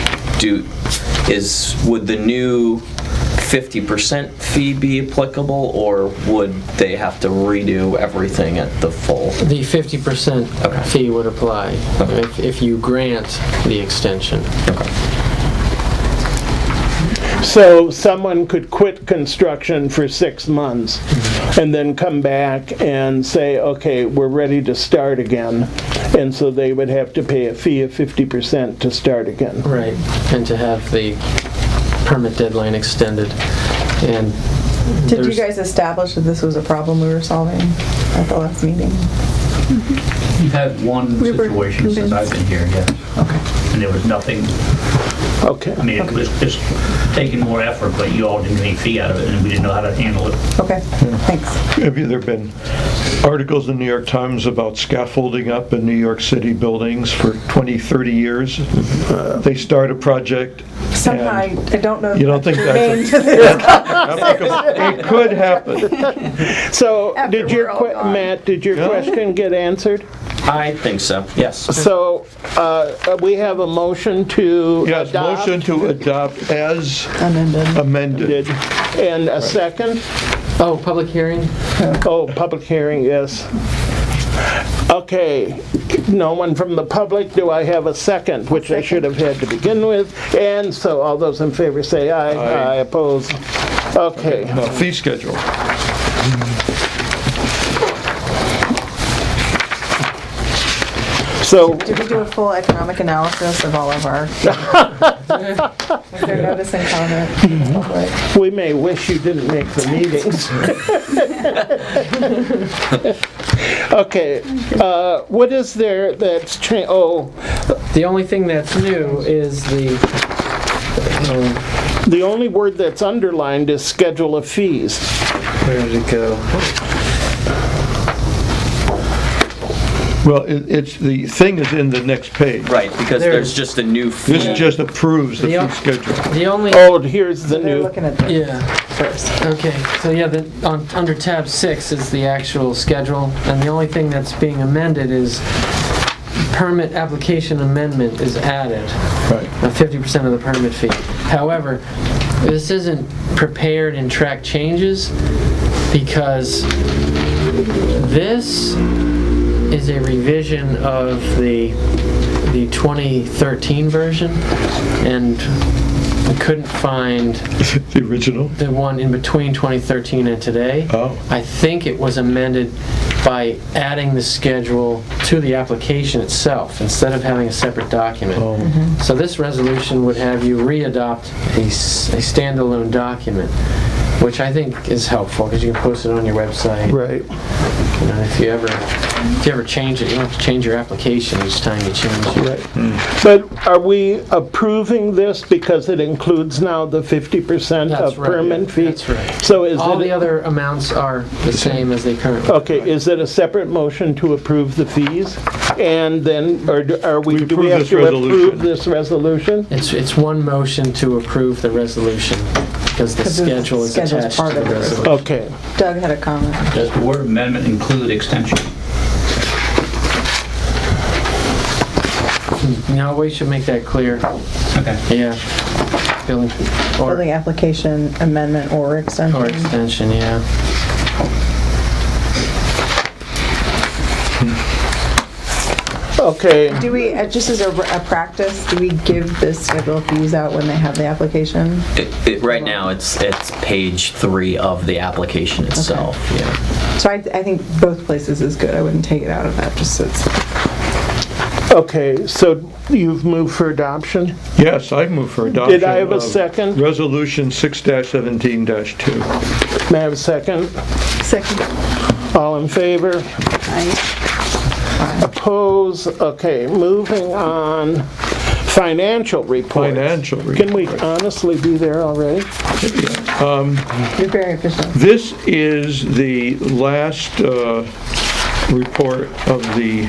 would the new 50% fee be applicable, or would they have to redo everything at the full? The 50% Okay. fee would apply if you grant the extension. So someone could quit construction for 6 months and then come back and say, okay, we're ready to start again. And so they would have to pay a fee of 50% to start again. Right. And to have the permit deadline extended. And Did you there's- guys establish that this was a problem we were solving at the last meeting? We've had one We were situation since I've been here, yes. Okay. And there was nothing, Okay. I mean, it was just taking more effort, but you all didn't get any fee out of it, and we didn't know how to handle it. Okay, thanks. Have there been articles in the New York Times about scaffolding up in New York City buildings for 20, 30 years? They start a project. Somehow, and I don't know. You don't think Name that's to this. applicable? It could happen. So After did your, we're all gone. Matt, did your Yeah. question get answered? I think so, yes. So we have a motion to Yes, adopt. motion to adopt as Amended. amended. And a second? Oh, public hearing? Oh, public hearing, yes. Okay, no one from the public. Do I have a second, which I should have had to begin with? And so all those in favor say aye. Aye. Oppose. Okay. Now, fee schedule. So Did we do a full economic analysis of all of our? Was there notice and comment? Public? we may wish you didn't make the meetings. Okay, what is there that's changed? Oh, The only thing that's new is the only word that's underlined is schedule of fees. where did it go? Well, it's, the thing is in the next page. Right, because there's just a new fee. This just approves the Yeah. fee schedule. The only, Oh, here's the They're new. looking at this yeah, first. okay, so yeah, under tab 6 is the actual schedule, and the only thing that's being amended is permit application amendment is added. Right. 50% of the permit fee. However, this isn't prepared in track changes because this is a revision of the 2013 version, and I couldn't find The original? the one in between 2013 and today. Oh. I think it was amended by adding the schedule to the application itself instead of having a separate document. Oh. So this resolution would have you re-adopt a standalone document, which I think is helpful because you can post it on your website. Right. You know, if you ever change it, you don't have to change your application each time you change it. Right. But are we approving this because it includes now the 50% That's of right. permit fee? That's right. So is All it? the other amounts are the same as they currently are. Okay, is it a separate motion to approve the fees? And then, or do we approve have this to resolution. approve this resolution? It's one motion to approve the resolution because the 'Cause the schedule is schedule's attached part to of the the resolution. Okay. Doug had a comment. Does the word amendment include extension? No, we should make that clear. Okay. Yeah. Building, Building application amendment or extension. or extension, yeah. Okay, Do we, just as a practice, do we give the schedule of fees out when they have the application? Right now, it's page 3 of the application itself, yeah. So I think both places is good. I wouldn't take it out of that, just so it's, okay, so you've moved for adoption? Yes, I move for adoption. Did I have a of second? Resolution 6-17-2. May I have a second? second. All in favor? Aye. Oppose? Okay, moving on. Financial reports. Financial Can we reports. honestly be there already? You're very efficient. This is the last report of the,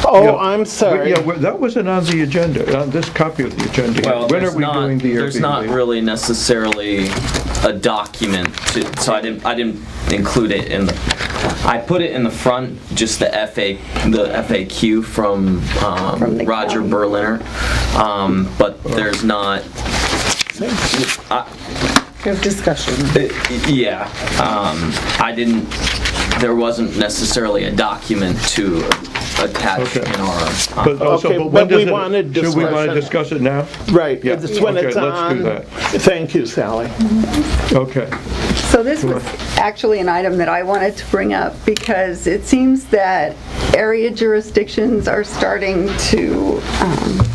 Oh, Yeah. I'm sorry. yeah, that wasn't on the agenda, on this copy of the agenda. Well, When are there's we not, doing the Airbnb? there's not really necessarily a document to, so I didn't include it in the, I put it in the front, just the FAQ from From the Roger county. Berliner, but there's not, We have discussion. yeah, I didn't, there wasn't necessarily a document to attach Okay. in our, But also, Okay, but when but we does it- wanted Should we want to discussion. discuss it now? Right, Yeah. it's when Okay, it's let's on. do that. Thank you, Sally. Okay. So this was actually an item that I wanted to bring up because it seems that area jurisdictions are starting to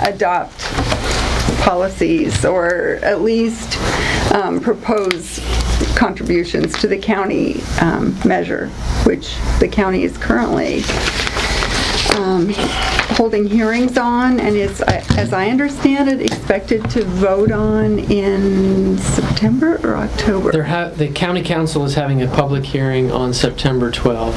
adopt policies or at least propose contributions to the county measure, which the county is currently holding hearings on and is, as I understand it, expected to vote on in September or October. The county council is having a public hearing on September 12th.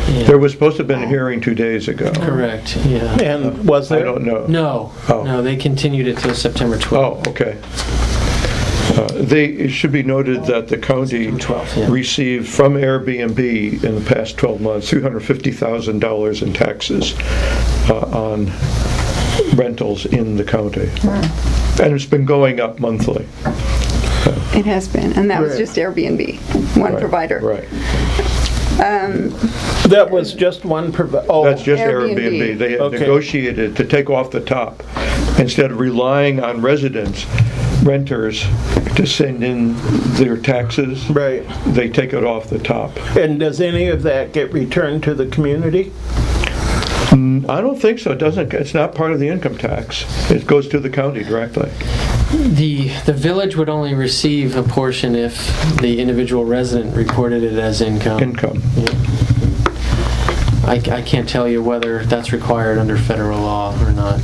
Yeah. There was supposed to have been a hearing 2 days ago. Correct, yeah. And was I there? don't know. No, Oh. no, they continued it till September 12th. Oh, okay. It should be noted that the county 12th, yeah. received from Airbnb in the past 12 months $350,000 in taxes on rentals in the county. And it's been going up monthly. It has been, and that was Right. just Airbnb, one Right, provider. Right. That was just one provider. Oh, That's just Airbnb. Airbnb. They had Okay. negotiated to take off the top. Instead of relying on residents, renters, to send in their taxes, right. they take it off the top. And does any of that get returned to the community? I don't think so. It doesn't, it's not part of the income tax. It goes to the county directly. The village would only receive a portion if the individual resident reported it as income. Income. I can't tell you whether that's required under federal law or not.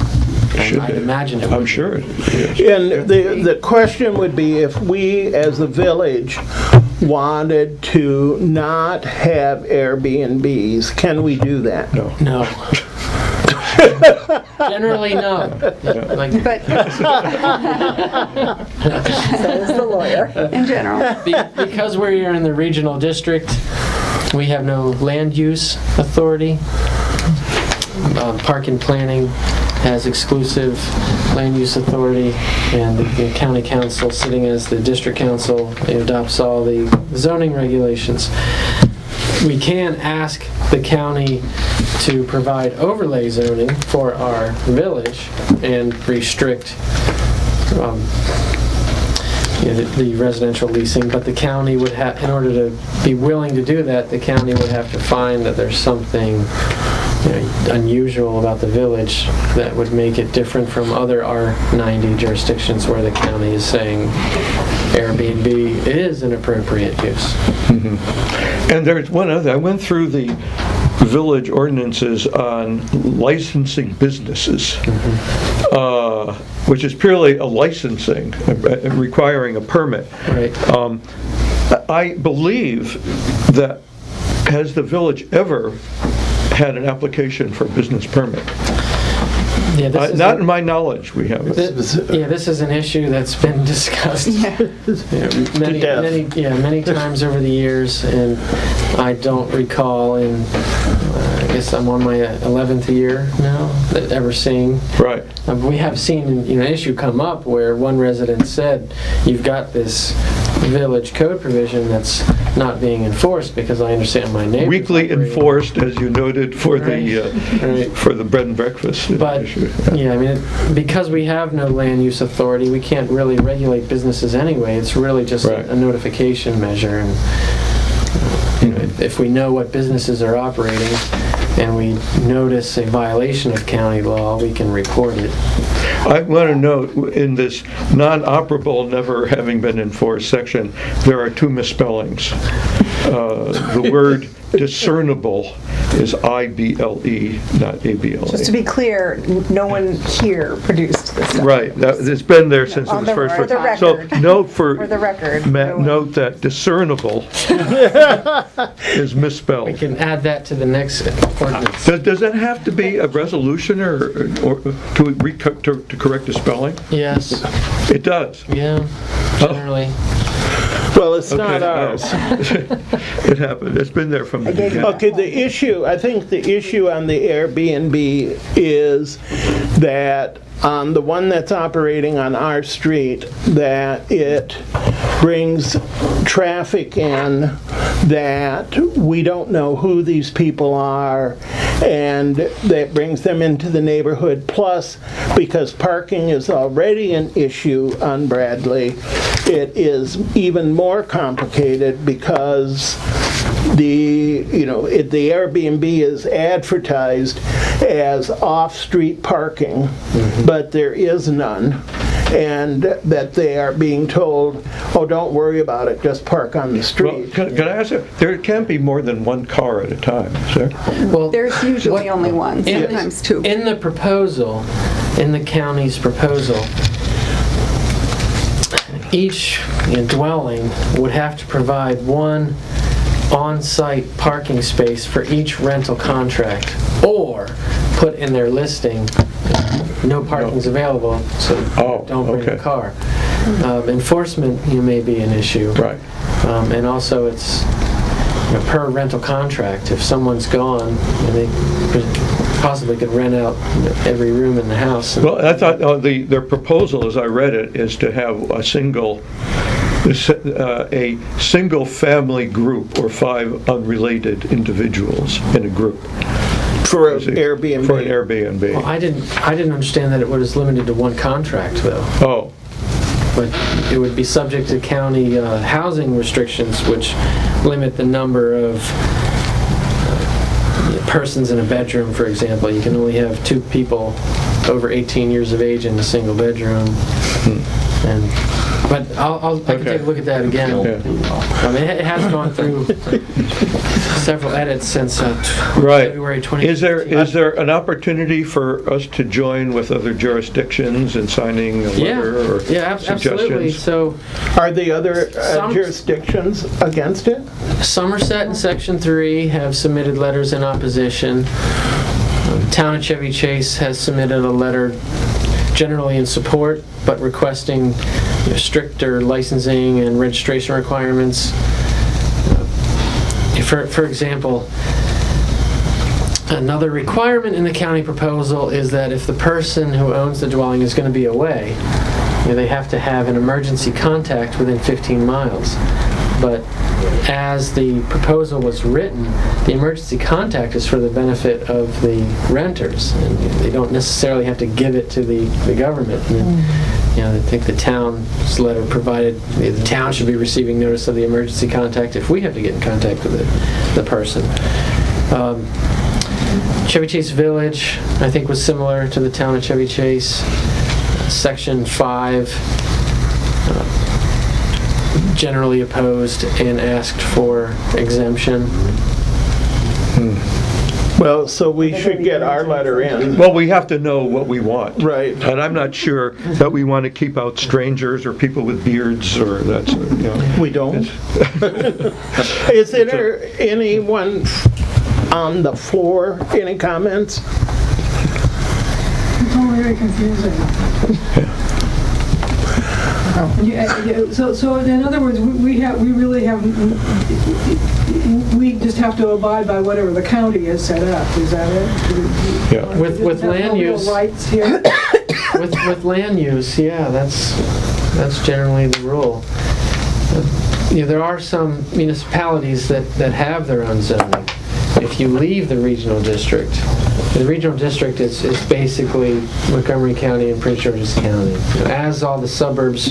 Should I'd be. imagine it would. I'm sure it is. And the question would be if we, as a village, wanted to not have Airbnbs, can we do that? No. No. Generally, no. Like, But Says the lawyer. in general, because we're here in the regional district, we have no land use authority. Park and Planning has exclusive land use authority, and the county council, sitting as the district council, adopts all the zoning regulations. We can ask the county to provide overlay zoning for our village and restrict the residential leasing, but the county would have, in order to be willing to do that, the county would have to find that there's something unusual about the village that would make it different from other R90 jurisdictions where the county is saying Airbnb is an appropriate use. And there's one other, I went through the village ordinances on licensing businesses, which is purely a licensing, requiring a permit. Right. I believe that, has the village ever had an application for a business permit? Yeah, this is Not in my knowledge, we haven't. this is an issue that's been discussed many, death. many times over the years, and I don't recall in, I guess I'm on my 11th year now, that ever seeing. Right. We have seen an issue come up where one resident said, you've got this village code provision that's not being enforced, because I understand my neighbors. Weekly operating- enforced, as you noted, for Right. for the bread and breakfast But, issue. yeah, I mean, because we have no land use authority, we can't really regulate businesses anyway. It's really just Right. a notification measure. And you know, if we know what businesses are operating and we notice a violation of county law, we can report it. I want to note, in this non-operable, never having been enforced section, there are two misspellings. The word discernible is I-B-L-E, not A-B-L-E. Just to be clear, no one here produced this stuff. Right, it's been there since it On was the- first. for the So record. note for, For the record. Matt, note that discernible is We misspelled. can add that to the next ordinance. Does that have to be a resolution or to correct the spelling? Yes, It does. yeah, generally. Well, it's not Okay, ours. It happened, it's been there from the gave you beginning. Okay, I think the issue on the Airbnb is that on the one that's operating on our street, that it brings traffic in that we don't know who these people are, and that brings them into the neighborhood. Plus, because parking is already an issue on Bradley, it is even more complicated because the Airbnb is advertised as off-street parking, but there is none, and that they are being told, oh, don't worry about it, just park on the Well, street. can I ask you, there can't be more than one car at a time, is there? Well, There's usually only one, in- sometimes two. In the proposal, in the county's proposal, each dwelling would have to provide one on-site parking space for each rental contract, or put in their listing, no parking's available, so Oh, don't bring a okay. car. Enforcement may be an issue. Right. And also it's per rental contract. If someone's gone, they possibly could rent out every room in the house. Well, I thought, their proposal, as I read it, is to have a single family group or 5 unrelated individuals in a group. For an For an Airbnb. Airbnb. Well, I didn't understand that it was limited to one contract, though. Oh, But it would be subject to county housing restrictions, which limit the number of persons in a bedroom, for example. You can only have 2 people over 18 years of age in a single bedroom. But I can Okay. take a look at that again. Yeah. I mean, it has gone through several edits since right. February 20. Is there an opportunity for us to join with other jurisdictions in signing a letter or Yeah, absolutely. suggestions? So Are the other Some- jurisdictions against it? Somerset and Section 3 have submitted letters in opposition. Town of Chevy Chase has submitted a letter generally in support, but requesting stricter licensing and registration requirements. For example, another requirement in the county proposal is that if the person who owns the dwelling is going to be away, they have to have an emergency contact within 15 miles. But as the proposal was written, the emergency contact is for the benefit of the renters, and they don't necessarily have to give it to the government. And, I think the town's letter provided the town should be receiving notice of the emergency contact if we have to get in contact with the person. Chevy Chase Village, I think, was similar to the town of Chevy Chase. Section 5, generally opposed and asked for exemption. Well, so we should get our letter in. Well, we have to know what we want. Right. And I'm not sure that we want to keep out strangers or people with beards or that sort of, We don't. Is there anyone on the floor, any comments? It's all very confusing. So in other words, we just have to abide by whatever the county has set up, is that it? Yeah. With There's land no real use, rights here. with land use, yeah, that's generally the rule. there are some municipalities that have their own zoning. If you leave the regional district, the regional district is basically Montgomery County and Prince George's County. As all the suburbs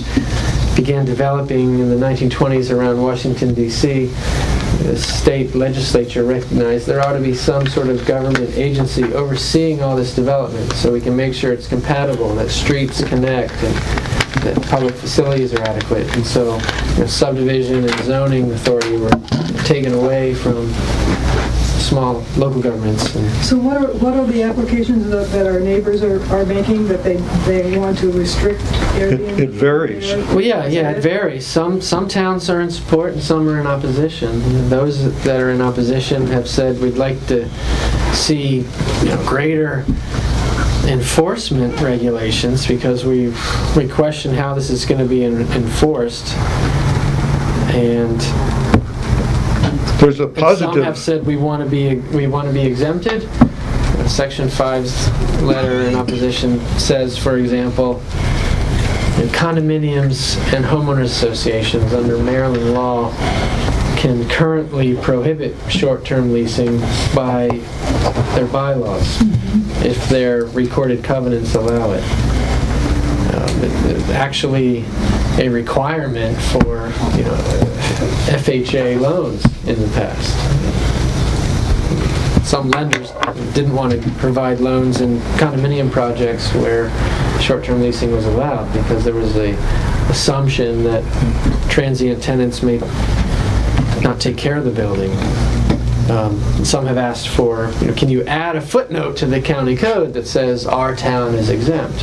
began developing in the 1920s around Washington, D.C., the state legislature recognized there ought to be some sort of government agency overseeing all this development so we can make sure it's compatible, that streets connect, and that public facilities are adequate. And so subdivision and zoning authority were taken away from small local governments. And So what are the applications that our neighbors are making, that they want to restrict Airbnb? It varies. well, yeah, it varies. Some towns are in support and some are in opposition. And those that are in opposition have said we'd like to see greater enforcement regulations because we question how this is going to be enforced. And There's a some have positive, said we want to be exempted. Section 5's letter in opposition says, for example, condominiums and homeowners associations under Maryland law can currently prohibit short-term leasing by their bylaws if their recorded covenants allow it. It's actually a requirement for FHA loans in the past. Some lenders didn't want to provide loans in condominium projects where short-term leasing was allowed because there was a assumption that transient tenants may not take care of the building. Some have asked for, can you add a footnote to the county code that says our town is exempt?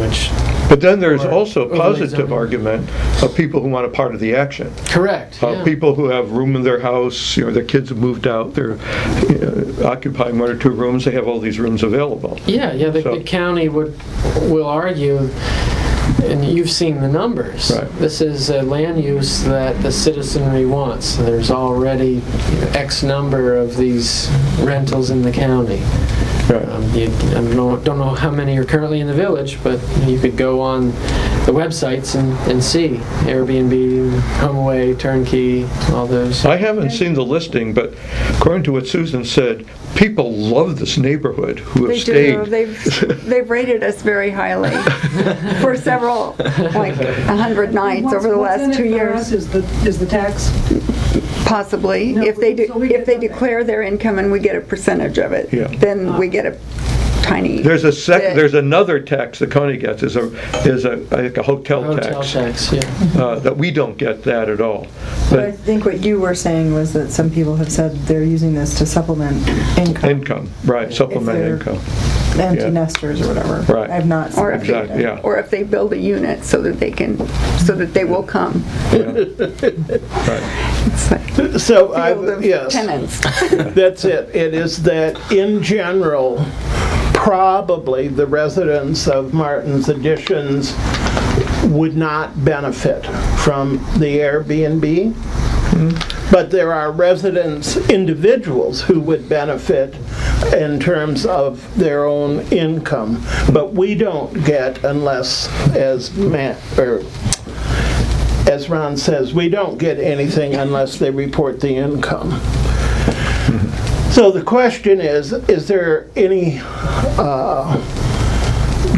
Which but then there's or also a overlay positive zoning. argument of people who want a part of the action. Correct. Yeah. People who have room in their house, their kids have moved out, they're occupying 1 or 2 rooms, they have all these rooms available. Yeah. The So- county will argue, and you've seen the numbers. Right. This is a land use that the citizenry wants. There's already X number of these rentals in the county. Right. I don't know how many are currently in the village, but you could go on the websites and see Airbnb, HomeAway, Turnkey, all those. I haven't seen the listing, but according to what Susan said, people love this neighborhood who have They stayed. do. They've rated us very highly for several, like 100 nights over the last 2 years. Is the tax? Possibly. No, If they so we get nothing. declare their income and we get a percentage of it, Yeah. then we get a tiny. There's a bit. there's another tax the county gets, is I think a hotel Hotel tax, tax, yeah. that we don't get that at all. But I But think what you were saying was that some people have said they're using this to supplement income. income, right, supplement they're- income. Empty Yeah. nesters or whatever. Right. I've not seen Or if, Exactly, yeah. or if they build a unit so that they will come. Right. It's like So, field of yes. tenants. That's it. It is that, in general, probably the residents of Martin's Additions would not benefit from the Airbnb. But there are residents, individuals, who would benefit in terms of their own income. But we don't get, unless, as Ron says, we don't get anything unless they report the income. So the question is there any,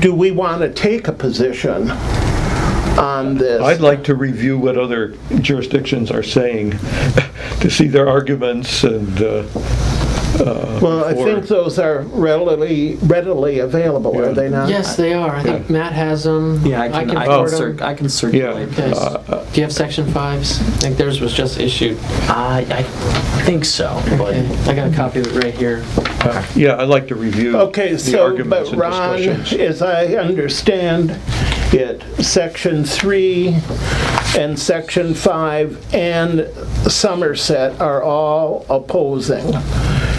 do we want to take a position on this? I'd like to review what other jurisdictions are saying to see their arguments and. Well, I before- think those are readily available, are they not? Yes, they are. I think Matt has them. Yeah, I can forward them. I can circulate. Okay. Do you have section 5s? I think theirs was just issued. I think so, but Okay. I got a copy of it right here. Yeah, I'd like to review Okay, the so, arguments but and Ron, discussions. as I understand it, Section 3 and Section 5 and Somerset are all opposing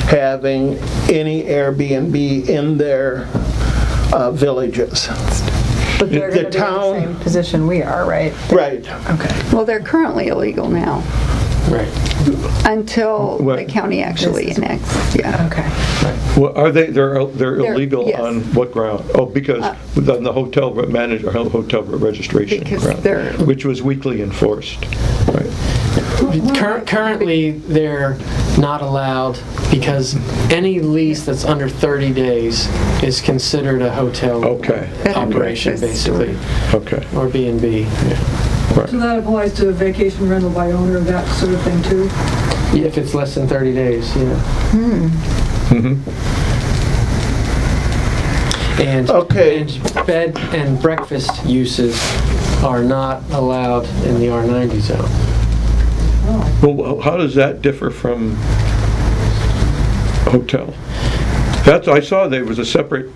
having any Airbnb in their villages. But they're The going to be in the town- same position we are, right? Right. Okay. Well, they're currently illegal now, Right. until the What? county actually enacts, yeah. Okay. Well, are they, they're illegal yes. on what ground? Oh, because on the hotel manager, hotel registration Because ground, they're- which was weekly enforced. Currently, they're not allowed because any lease that's under 30 days is considered a hotel Okay, Bed and operation, breakfast or- basically, okay. or B&B. So that applies to vacation rental by owner, that sort of thing too? If it's less than 30 days, yeah. And, Okay. and bed and breakfast uses are not allowed in the R90 zone. Well, how does that differ from hotel? I saw there was a separate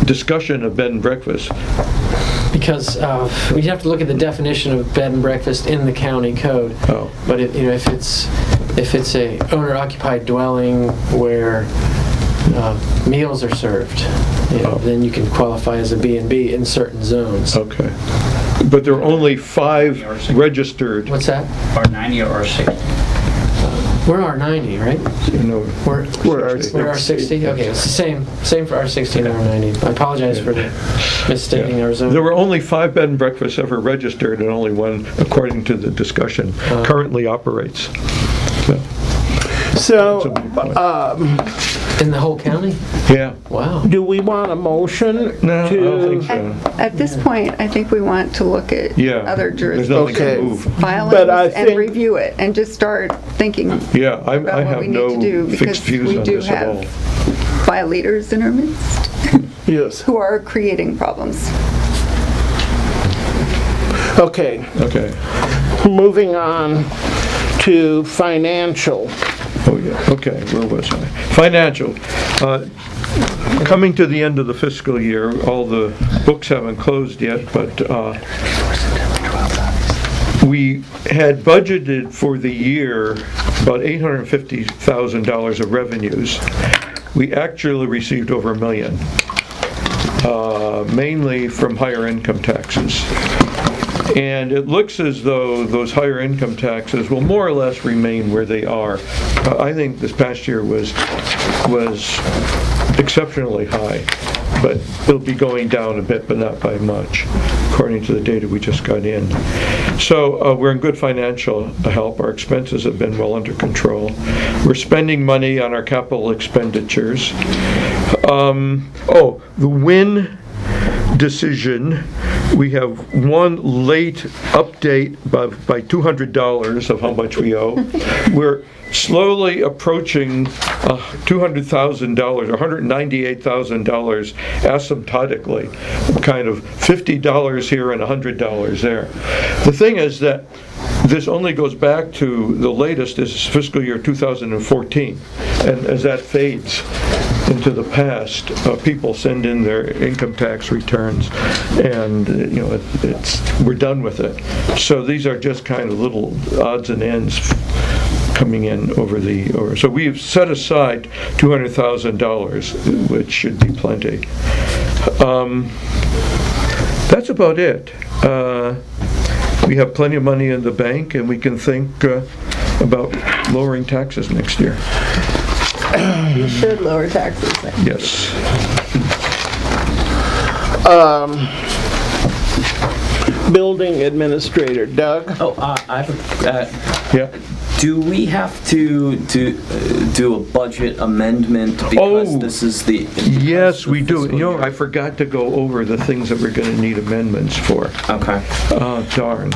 discussion of bed and breakfast. Because we have to look at the definition of bed and breakfast in the county code. Oh. But if it's a owner-occupied dwelling where meals are served, then you can qualify as a B&B in certain zones. Okay. But there are only 5 registered, What's that? R90 or R60? We're R90, right? you know. We're R60? Okay, it's the same for R60 and R90. I apologize for misstating our zone. There were only 5 bed and breakfasts ever registered, and only one, according to the discussion, currently operates. So, That's a big point. In the whole county? Yeah. Wow. do we want a motion No, I don't think to? so. At this point, I think we want to look at Yeah. other There's nothing to Okay. move. filings But I and think- review it, and just start thinking Yeah, I about what have we need to do, no fixed because views we on do this at all. have file leaders in our midst Yes, who are creating problems. okay. Okay. Moving on to financial. Oh, yeah, okay, where was I? Financial. Coming to the end of the fiscal year, all the books haven't closed yet, but we had budgeted for the year about $850,000 of revenues. We actually received over $1 million, mainly from higher income taxes. And it looks as though those higher income taxes will more or less remain where they are. I think this past year was exceptionally high, but it'll be going down a bit, but not by much, according to the data we just got in. So we're in good financial health. Our expenses have been well under control. We're spending money on our capital expenditures. The WIN decision, we have one late update by $200 of how much we owe. We're slowly approaching $200,000 or $198,000 asymptotically, kind of $50 here and $100 there. The thing is that this only goes back to the latest is fiscal year 2014, and as that fades into the past, people send in their income tax returns, and we're done with it. So these are just kind of little odds and ends coming in over. So we've set aside $200,000, which should be plenty. That's about it. We have plenty of money in the bank, and we can think about lowering taxes next year. You should lower taxes. Yes. Building administrator, Doug? I have Yeah. do we have to do a budget amendment because Oh, this is the... Yes, we do. fiscal year? I forgot to go over the things that we're going to need amendments for. Okay. Oh, darn.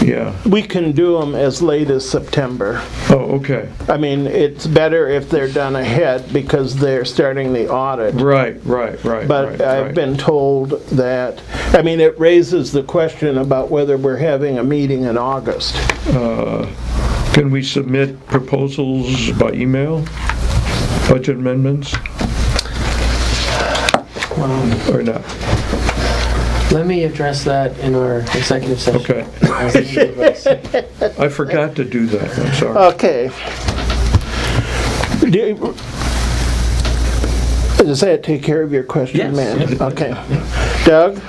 Yeah. We can do them as late as September. Oh, okay. I mean, it's better if they're done ahead because they're starting the audit. Right. But I've been told that, I mean, it raises the question about whether we're having a meeting in August. Can we submit proposals by email? Budget amendments? Or not? Let me address that in our executive session. Okay. As a meeting advice. I forgot to do that. I'm sorry. Okay. Does that take care of your question, Yes. man? Okay. Doug?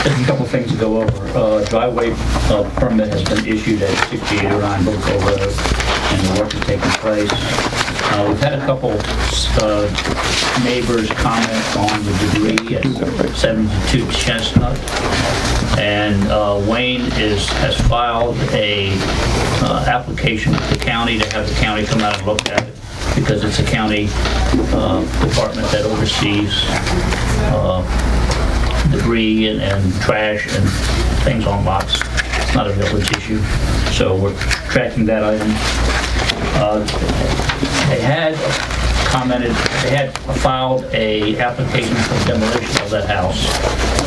There's a couple things to go over. Driveway permit has been issued at 6809 Boco Road, and the work is taking place. We've had a couple neighbors comment on the debris at 72 Chestnut. And Wayne has filed a application with the county to have the county come out and look at it, because it's a county department that oversees debris and trash and things on lots. It's not a village issue, so we're tracking that item. They had commented, they had filed a application for demolition of that house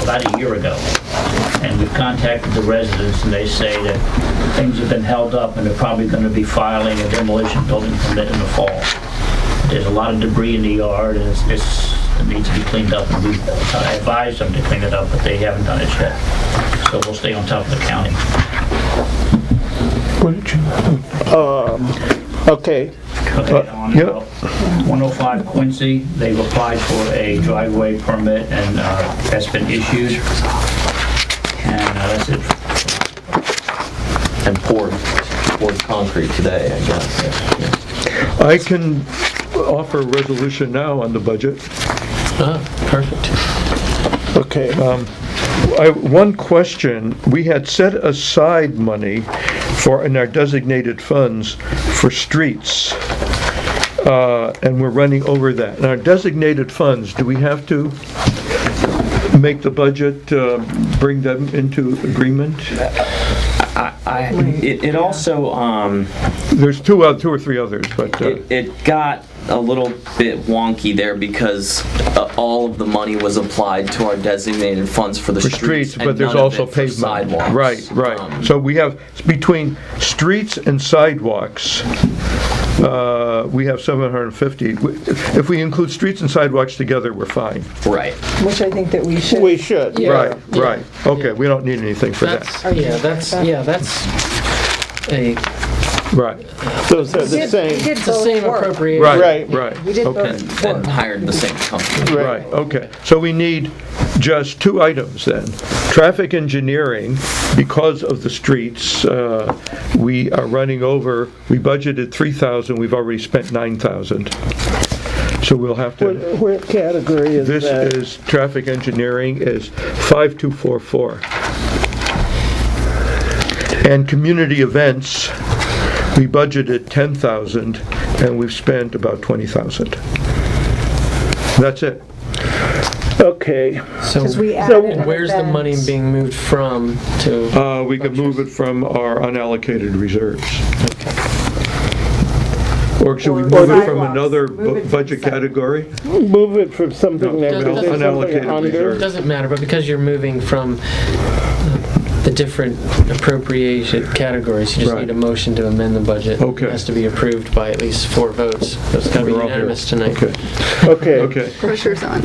about a year ago. And we've contacted the residents, and they say that things have been held up, and they're probably going to be filing a demolition building permit in the fall. There's a lot of debris in the yard, and it needs to be cleaned up, and I advised them to clean it up, but they haven't done it yet. So we'll stay on top of the county. Okay. Okay, on 105 Quincy, they've applied for a driveway permit, and that's been issued. And that's it. And poured concrete today, I guess. I can offer a resolution now on the budget. Perfect. Okay. One question, we had set aside money in our designated funds for streets, and we're running over that. In our designated funds, do we have to make the budget, bring them into agreement? It also, There's two or three others, but... it got a little bit wonky there because all of the money was applied to our designated funds for the for streets. streets, but and there's none of also it for pavement. sidewalks. Right. So we have, between streets and sidewalks, we have 750. If we include streets and sidewalks together, we're fine. Right. Which I think that we should. We should. Yeah. Right. Okay, we don't need anything for that. That's a, Right, Those are the same. it's the same appropriation. right. We did Okay. vote And hired the same company. Right, okay. So we need just two items then. Traffic engineering, because of the streets, we are running over, we budgeted 3,000, we've already spent 9,000. So we'll have to, What category is this that? is, traffic engineering is 5244. And community events, we budgeted 10,000 and we've spent about 20,000. That's it. Okay. So, we So- added where's the money events. being moved from to? We could move it from our unallocated reserves. Or should we move it from sidewalks. another Move it from budget category? Move it from something that No, was unallocated something under. reserve. It doesn't matter, but because you're moving from the different appropriation categories, you just Right. need a motion to amend the budget. Okay. It has to be approved by at least 4 votes. So it's got to be We're all here. unanimous tonight. Okay, Okay. okay. Pressure's on.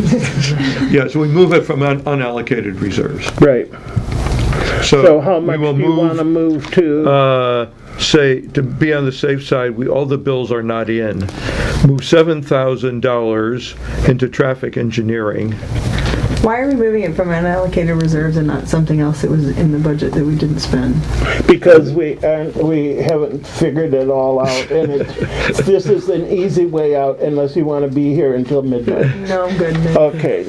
Yeah, so we move it from unallocated reserves. Right. So how we much will do you want to move to? Say, to be on the safe side, all the bills are not in. Move $7,000 into traffic engineering. Why are we moving it from unallocated reserves and not something else that was in the budget that we didn't spend? Because we haven't figured it all out, and this is an easy way out unless you want to be here until midnight. No, I'm good. Okay.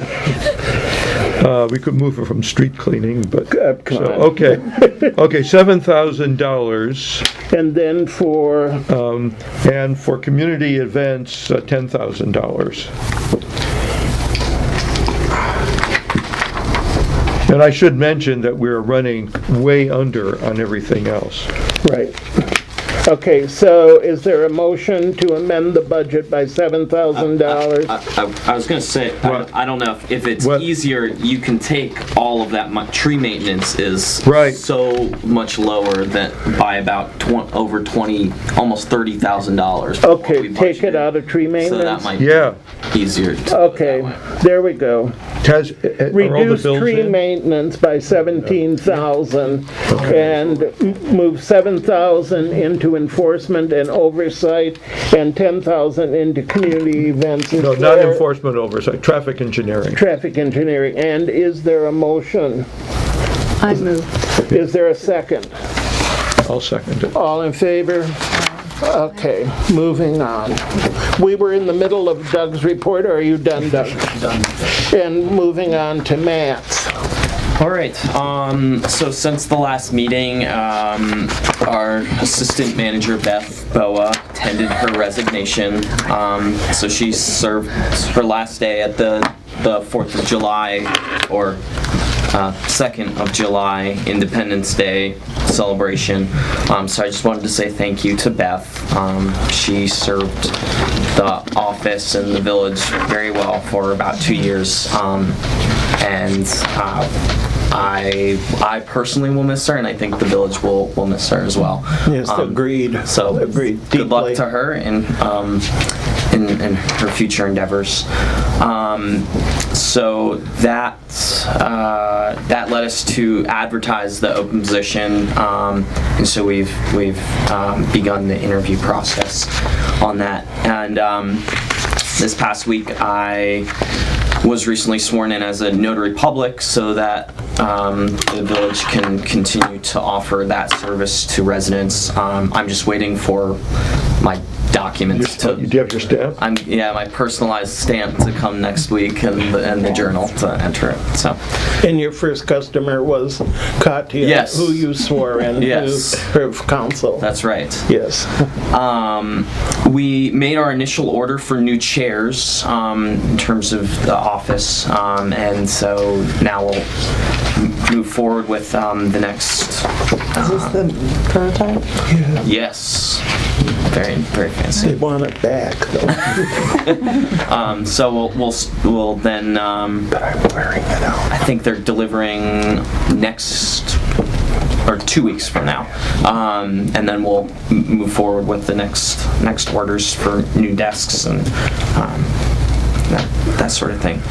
We could move it from street cleaning, but, Come so, on. okay. Okay, $7,000. And then for, And for community events, $10,000. And I should mention that we're running way under on everything else. right. Okay, so is there a motion to amend the budget by $7,000? I was going to say, What? I don't know if it's What? easier, you can take all of that, tree maintenance is Right. so much lower than by about over 20, almost $30,000. Okay, take it out of tree So maintenance? that might Yeah. be easier. to do it Okay, that way. there we go. Are all the Reduce bills tree in? maintenance by 17,000 and move 7,000 into enforcement and oversight and 10,000 into community events. and No, not for enforcement oversight, traffic engineering. Traffic engineering. And is there a motion? I move. Is there a second? I'll second it. All in favor? Okay, moving on. We were in the middle of Doug's report, or are you done, Doug? Done. And moving on to Matt's. All right, so since the last meeting, our assistant manager, Beth Boa, tendered her resignation. So she served her last day at the 4th of July, or 2nd of July, Independence Day celebration. So I just wanted to say thank you to Beth. She served the office and the village very well for about 2 years. And I personally will miss her, and I think the village will miss her as well. Yes, agreed. So agreed. good luck Deeply. to her in her future endeavors. So that led us to advertise the open position, and so we've begun the interview process on that. And this past week, I was recently sworn in as a notary public so that the village can continue to offer that service to residents. I'm just waiting for my documents Do you have your stamp? my personalized stamp to come next week and the journal to enter it. So And your first customer was Katya, Yes. who you swore in Yes. to her council. that's right. Yes. We made our initial order for new chairs in terms of the office, and so now we'll move forward with the next. Is this the prototype? Yes, very very They fancy. want it back, though. So we'll then. But I'm wearing it out. I think they're delivering next. Or 2 weeks from now, and then we'll move forward with the next orders for new desks and that sort of thing.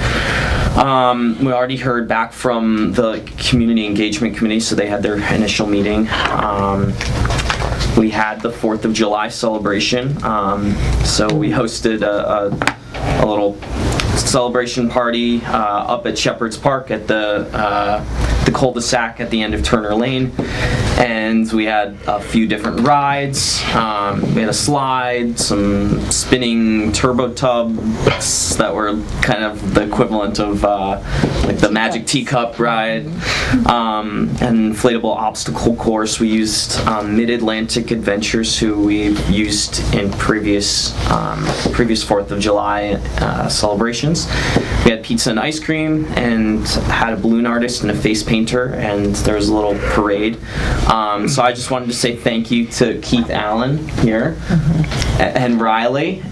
We already heard back from the Community Engagement Committee, so they had their initial meeting. We had the 4th of July celebration, so we hosted a little celebration party up at Shepherd's Park at the cul-de-sac at the end of Turner Lane, and we had a few different rides. We had a slide, some spinning turbo tubs that were kind of the equivalent of like the Magic Teacup ride, an inflatable obstacle course. We used Mid-Atlantic Adventures, who we've used in previous 4th of July celebrations. We had pizza and ice cream, and had a balloon artist and a face painter, and there was a little parade. So I just wanted to say thank you to Keith Allen here and Riley,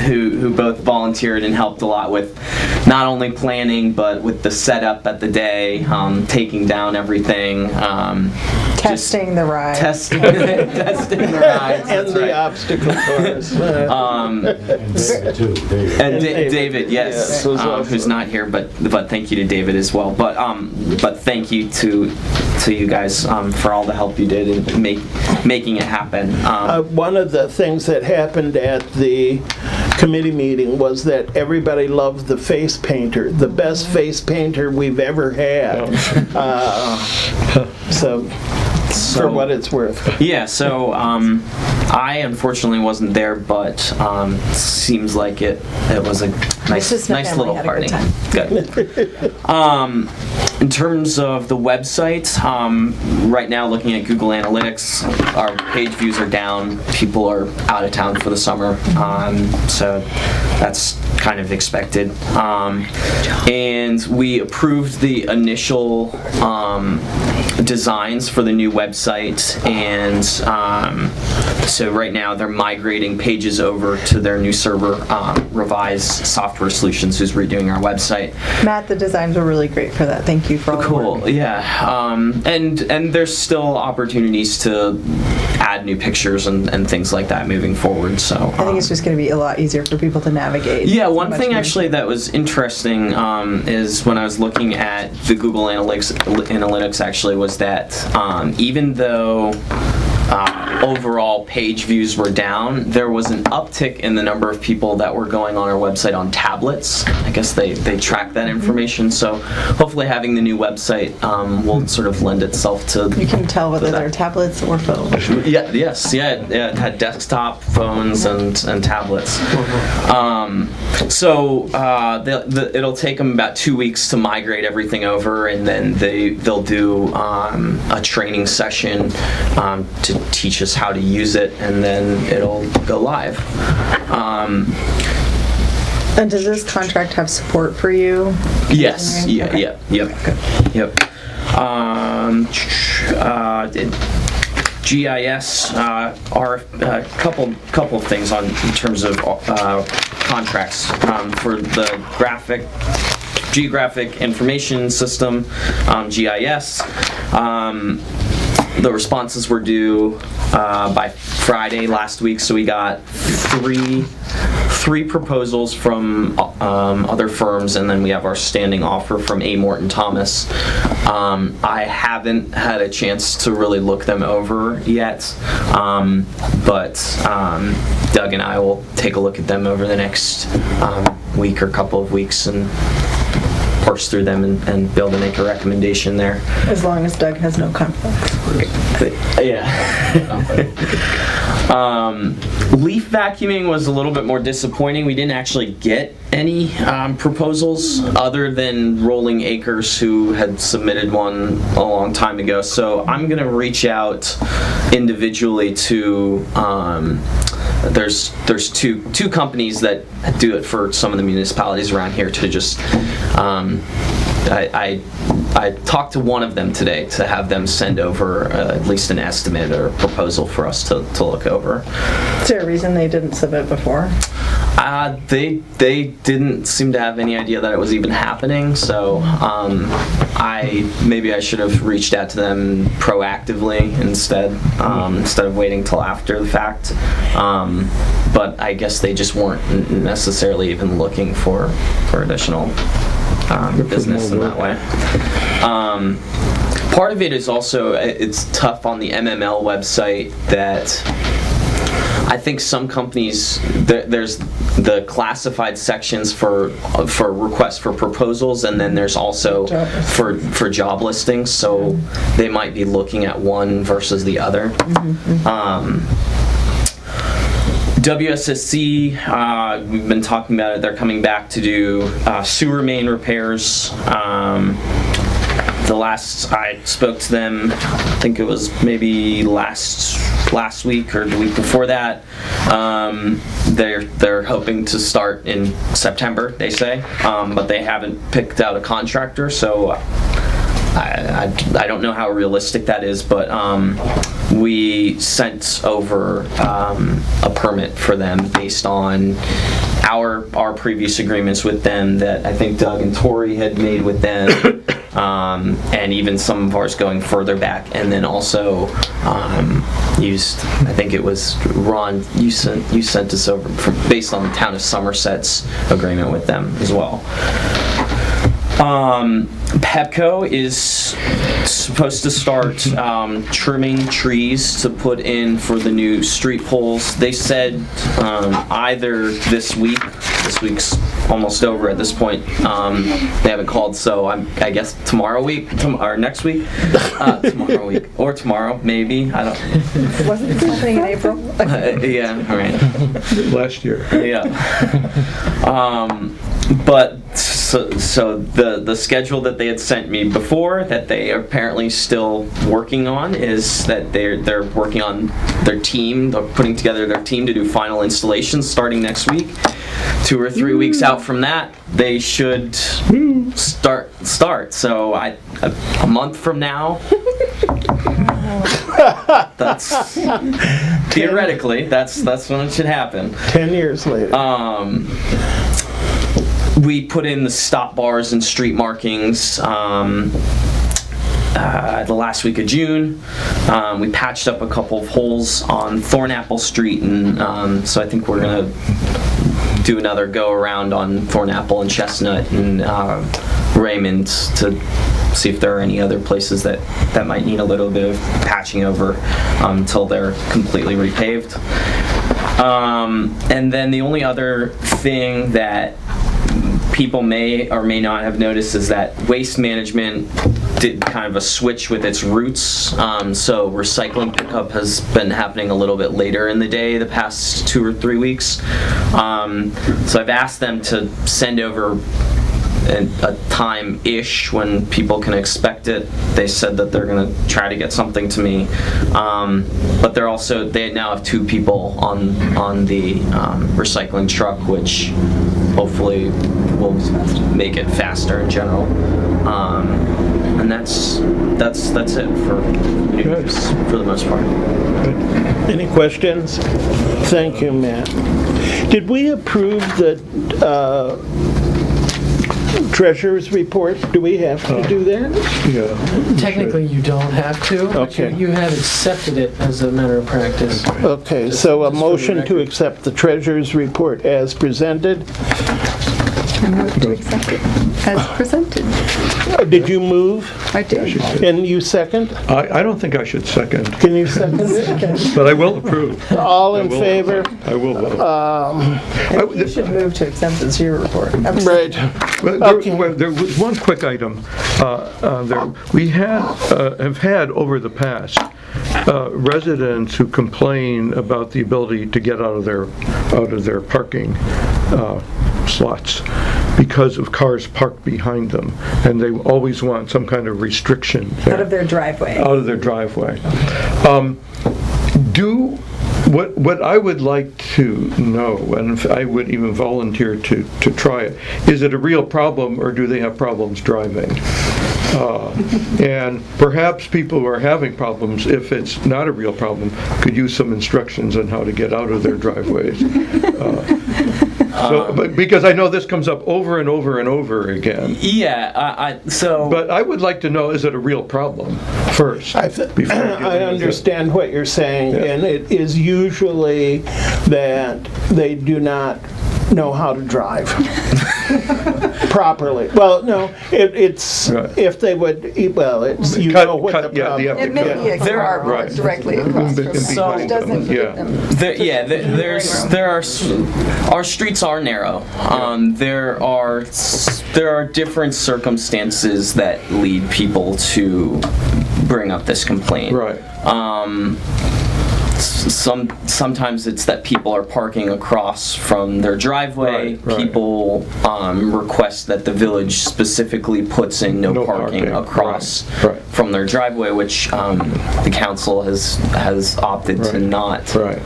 who both volunteered and helped a lot with not only planning but with the setup at the day, taking down everything, Testing the ride. testing the rides. And that's the right. obstacle course. Too, Dave. And David. David, yes, Yes, was also- who's not here, but thank you to David as well. But thank you to you guys for all the help you did in making it happen. One of the things that happened at the committee meeting was that everybody loved the face painter, the best face painter we've ever had. So, for what it's worth. Yeah, so I unfortunately wasn't there, but seems like it was a Mrs. nice McKinley little had a party. good time. Good. In terms of the website, right now looking at Google Analytics, our page views are down. People are out of town for the summer, so that's kind of expected. And we approved the initial designs for the new website, and so right now they're migrating pages over to their new server, Revise Software Solutions, who's redoing our website. Matt, the designs were really great for that. Thank you for all the work. Cool, yeah. And there's still opportunities to add new pictures and things like that moving forward, so. I think it's just going to be a lot easier for people to navigate. Yeah, It's one much thing more- actually that was interesting is when I was looking at the Google Analytics actually was that even though overall page views were down. There was an uptick in the number of people that were going on our website on tablets. I guess they track that information, so hopefully having the new website will sort of lend itself to... You can tell whether they're tablets or phones. Yeah, yes, yeah, it had desktop, phones, and tablets. It'll take them about 2 weeks to migrate everything over, and then they'll do a training session to teach us how to use it, and then it'll go live. And does this contract have support for you? Yes, Okay. yep. GIS are a couple of things in terms of contracts for the Geographic Information System, GIS. The responses were due by Friday last week, so we got three proposals from other firms, and then we have our standing offer from A. Morton Thomas. I haven't had a chance to really look them over yet, but Doug and I will take a look at them over the next week or couple of weeks and parse through them and be able to make a recommendation there. As long as Doug has no conflicts. Yeah. Leaf vacuuming was a little bit more disappointing. We didn't actually get any proposals other than Rolling Acres, who had submitted one a long time ago. So I'm going to reach out individually to there's two companies that do it for some of the municipalities around here to just I talked to one of them today to have them send over at least an estimate or proposal for us to look over. Is there a reason they didn't submit before? They didn't seem to have any idea that it was even happening, so maybe I should have reached out to them proactively instead of waiting till after the fact. But I guess they just weren't necessarily even looking for additional business in that way. Part of it is also, it's tough on the MML website that I think some companies, there's the classified sections for requests for proposals, and then there's also for job listings, so they might be looking at one versus the other. WSSC, we've been talking about it. They're coming back to do sewer main repairs. The last I spoke to them, I think it was maybe last week or the week before that. They're hoping to start in September, they say, but they haven't picked out a contractor, so I don't know how realistic that is, but we sent over a permit for them based on our previous agreements with them that I think Doug and Tori had made with them, and even some of ours going further back, and then also used, I think it was Ron, you sent us over based on the town of Somerset's agreement with them as well. Pepco is supposed to start trimming trees to put in for the new street poles. They said either this week's almost over at this point. They haven't called, so I guess tomorrow week, or next week, tomorrow week, or tomorrow maybe. I don't. Wasn't this happening in April? Yeah, all right. Last year. Yeah. But so the schedule that they had sent me before, that they are apparently still working on, is that they're working on their team. They're putting together their team to do final installations starting next week. 2 or 3 weeks out from that, they should start. So a month from now. That's theoretically that's when it should happen. 10 years later. We put in the stop bars and street markings the last week of June. We patched up a couple of holes on Thornapple Street, and so I think we're gonna do another go around on Thornapple and Chestnut, and Raymond to see if there are any other places that might need a little bit of patching over until they're completely repaved. And then the only other thing that people may or may not have noticed is that Waste Management did kind of a switch with its routes. So recycling pickup has been happening a little bit later in the day the past 2 or 3 weeks. So I've asked them to send over a time-ish when people can expect it. They said that they're going to try to get something to me. But they now have 2 people on the recycling truck, which hopefully will make it faster in general. And that's it for news for the most part. Any questions? Thank you, Matt. Did we approve the treasurer's report? Do we have to do that? Yeah. Technically, you don't have to. but Okay. You have accepted it as a matter of practice. Okay, so a Just for the motion to record. accept the treasurer's report as presented. I move to accept it as presented. Did you move? I did. And you second? I don't think I should second, Can you second it? but I will approve. All in favor? I will vote. You should move to accept this year report. Right. Well, there was one quick item. We have had over the past residents who complain about the ability to get out of their parking slots because of cars parked behind them, and they always want some kind of restriction there. Out of their driveway. Out of their driveway. What I would like to know, and I would even volunteer to try it, is it a real problem or do they have problems driving? And perhaps people who are having problems, if it's not a real problem, could use some instructions on how to get out of their driveways. But because I know this comes up over and over and over again. Yeah, so... But I would like to know, is it a real problem first? before dealing I with it? understand what you're saying, and it is usually that they do not know how to drive properly. Well, no, it's, Right. if they would, well, it's, you Cut- know what cut- the yeah, you have problem to It may be a There car are- right. directly across from And them. behind It doesn't them, fit yeah. them. Our streets are narrow. There are different circumstances that lead people to bring up this complaint. Right. Sometimes it's that people are parking across from their driveway. Right. People request that the village specifically puts in no parking across Right. from their driveway, which the council has opted to Right. not. Right.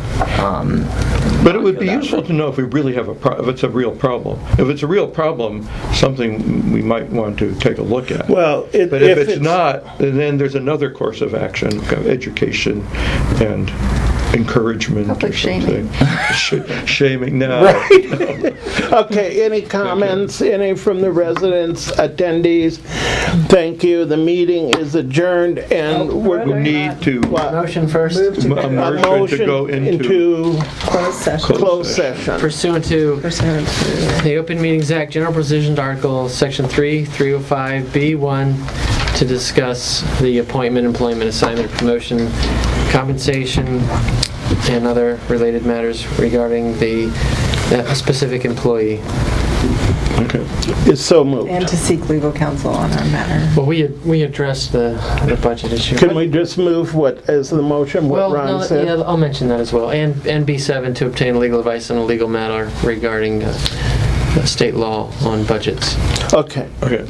But it would be useful to know if we really have if it's a real problem. If it's a real problem, something we might want to take a look at. Well, But if it's not, then there's another course of action, kind of education and encouragement or Public something. Shaming, no. Okay, any comments, any from the residents, attendees? Thank you, the meeting is adjourned, and we're We going need to, Motion first. a a motion to go into Closed session. closed session. Pursuant to Pursuant to- the Open Meetings Act, General Provisions Article, Section 3, 305B1, to discuss the appointment, employment, assignment, promotion, compensation, and other related matters regarding a specific employee. Okay. Is so moved. And to seek legal counsel on our matter. Well, we addressed the budget issue. Can we just move what, as the motion, what Well, Ron no, said? yeah, I'll mention that as well. And B7, to obtain legal advice on a legal matter regarding state law on budgets. Okay. Okay.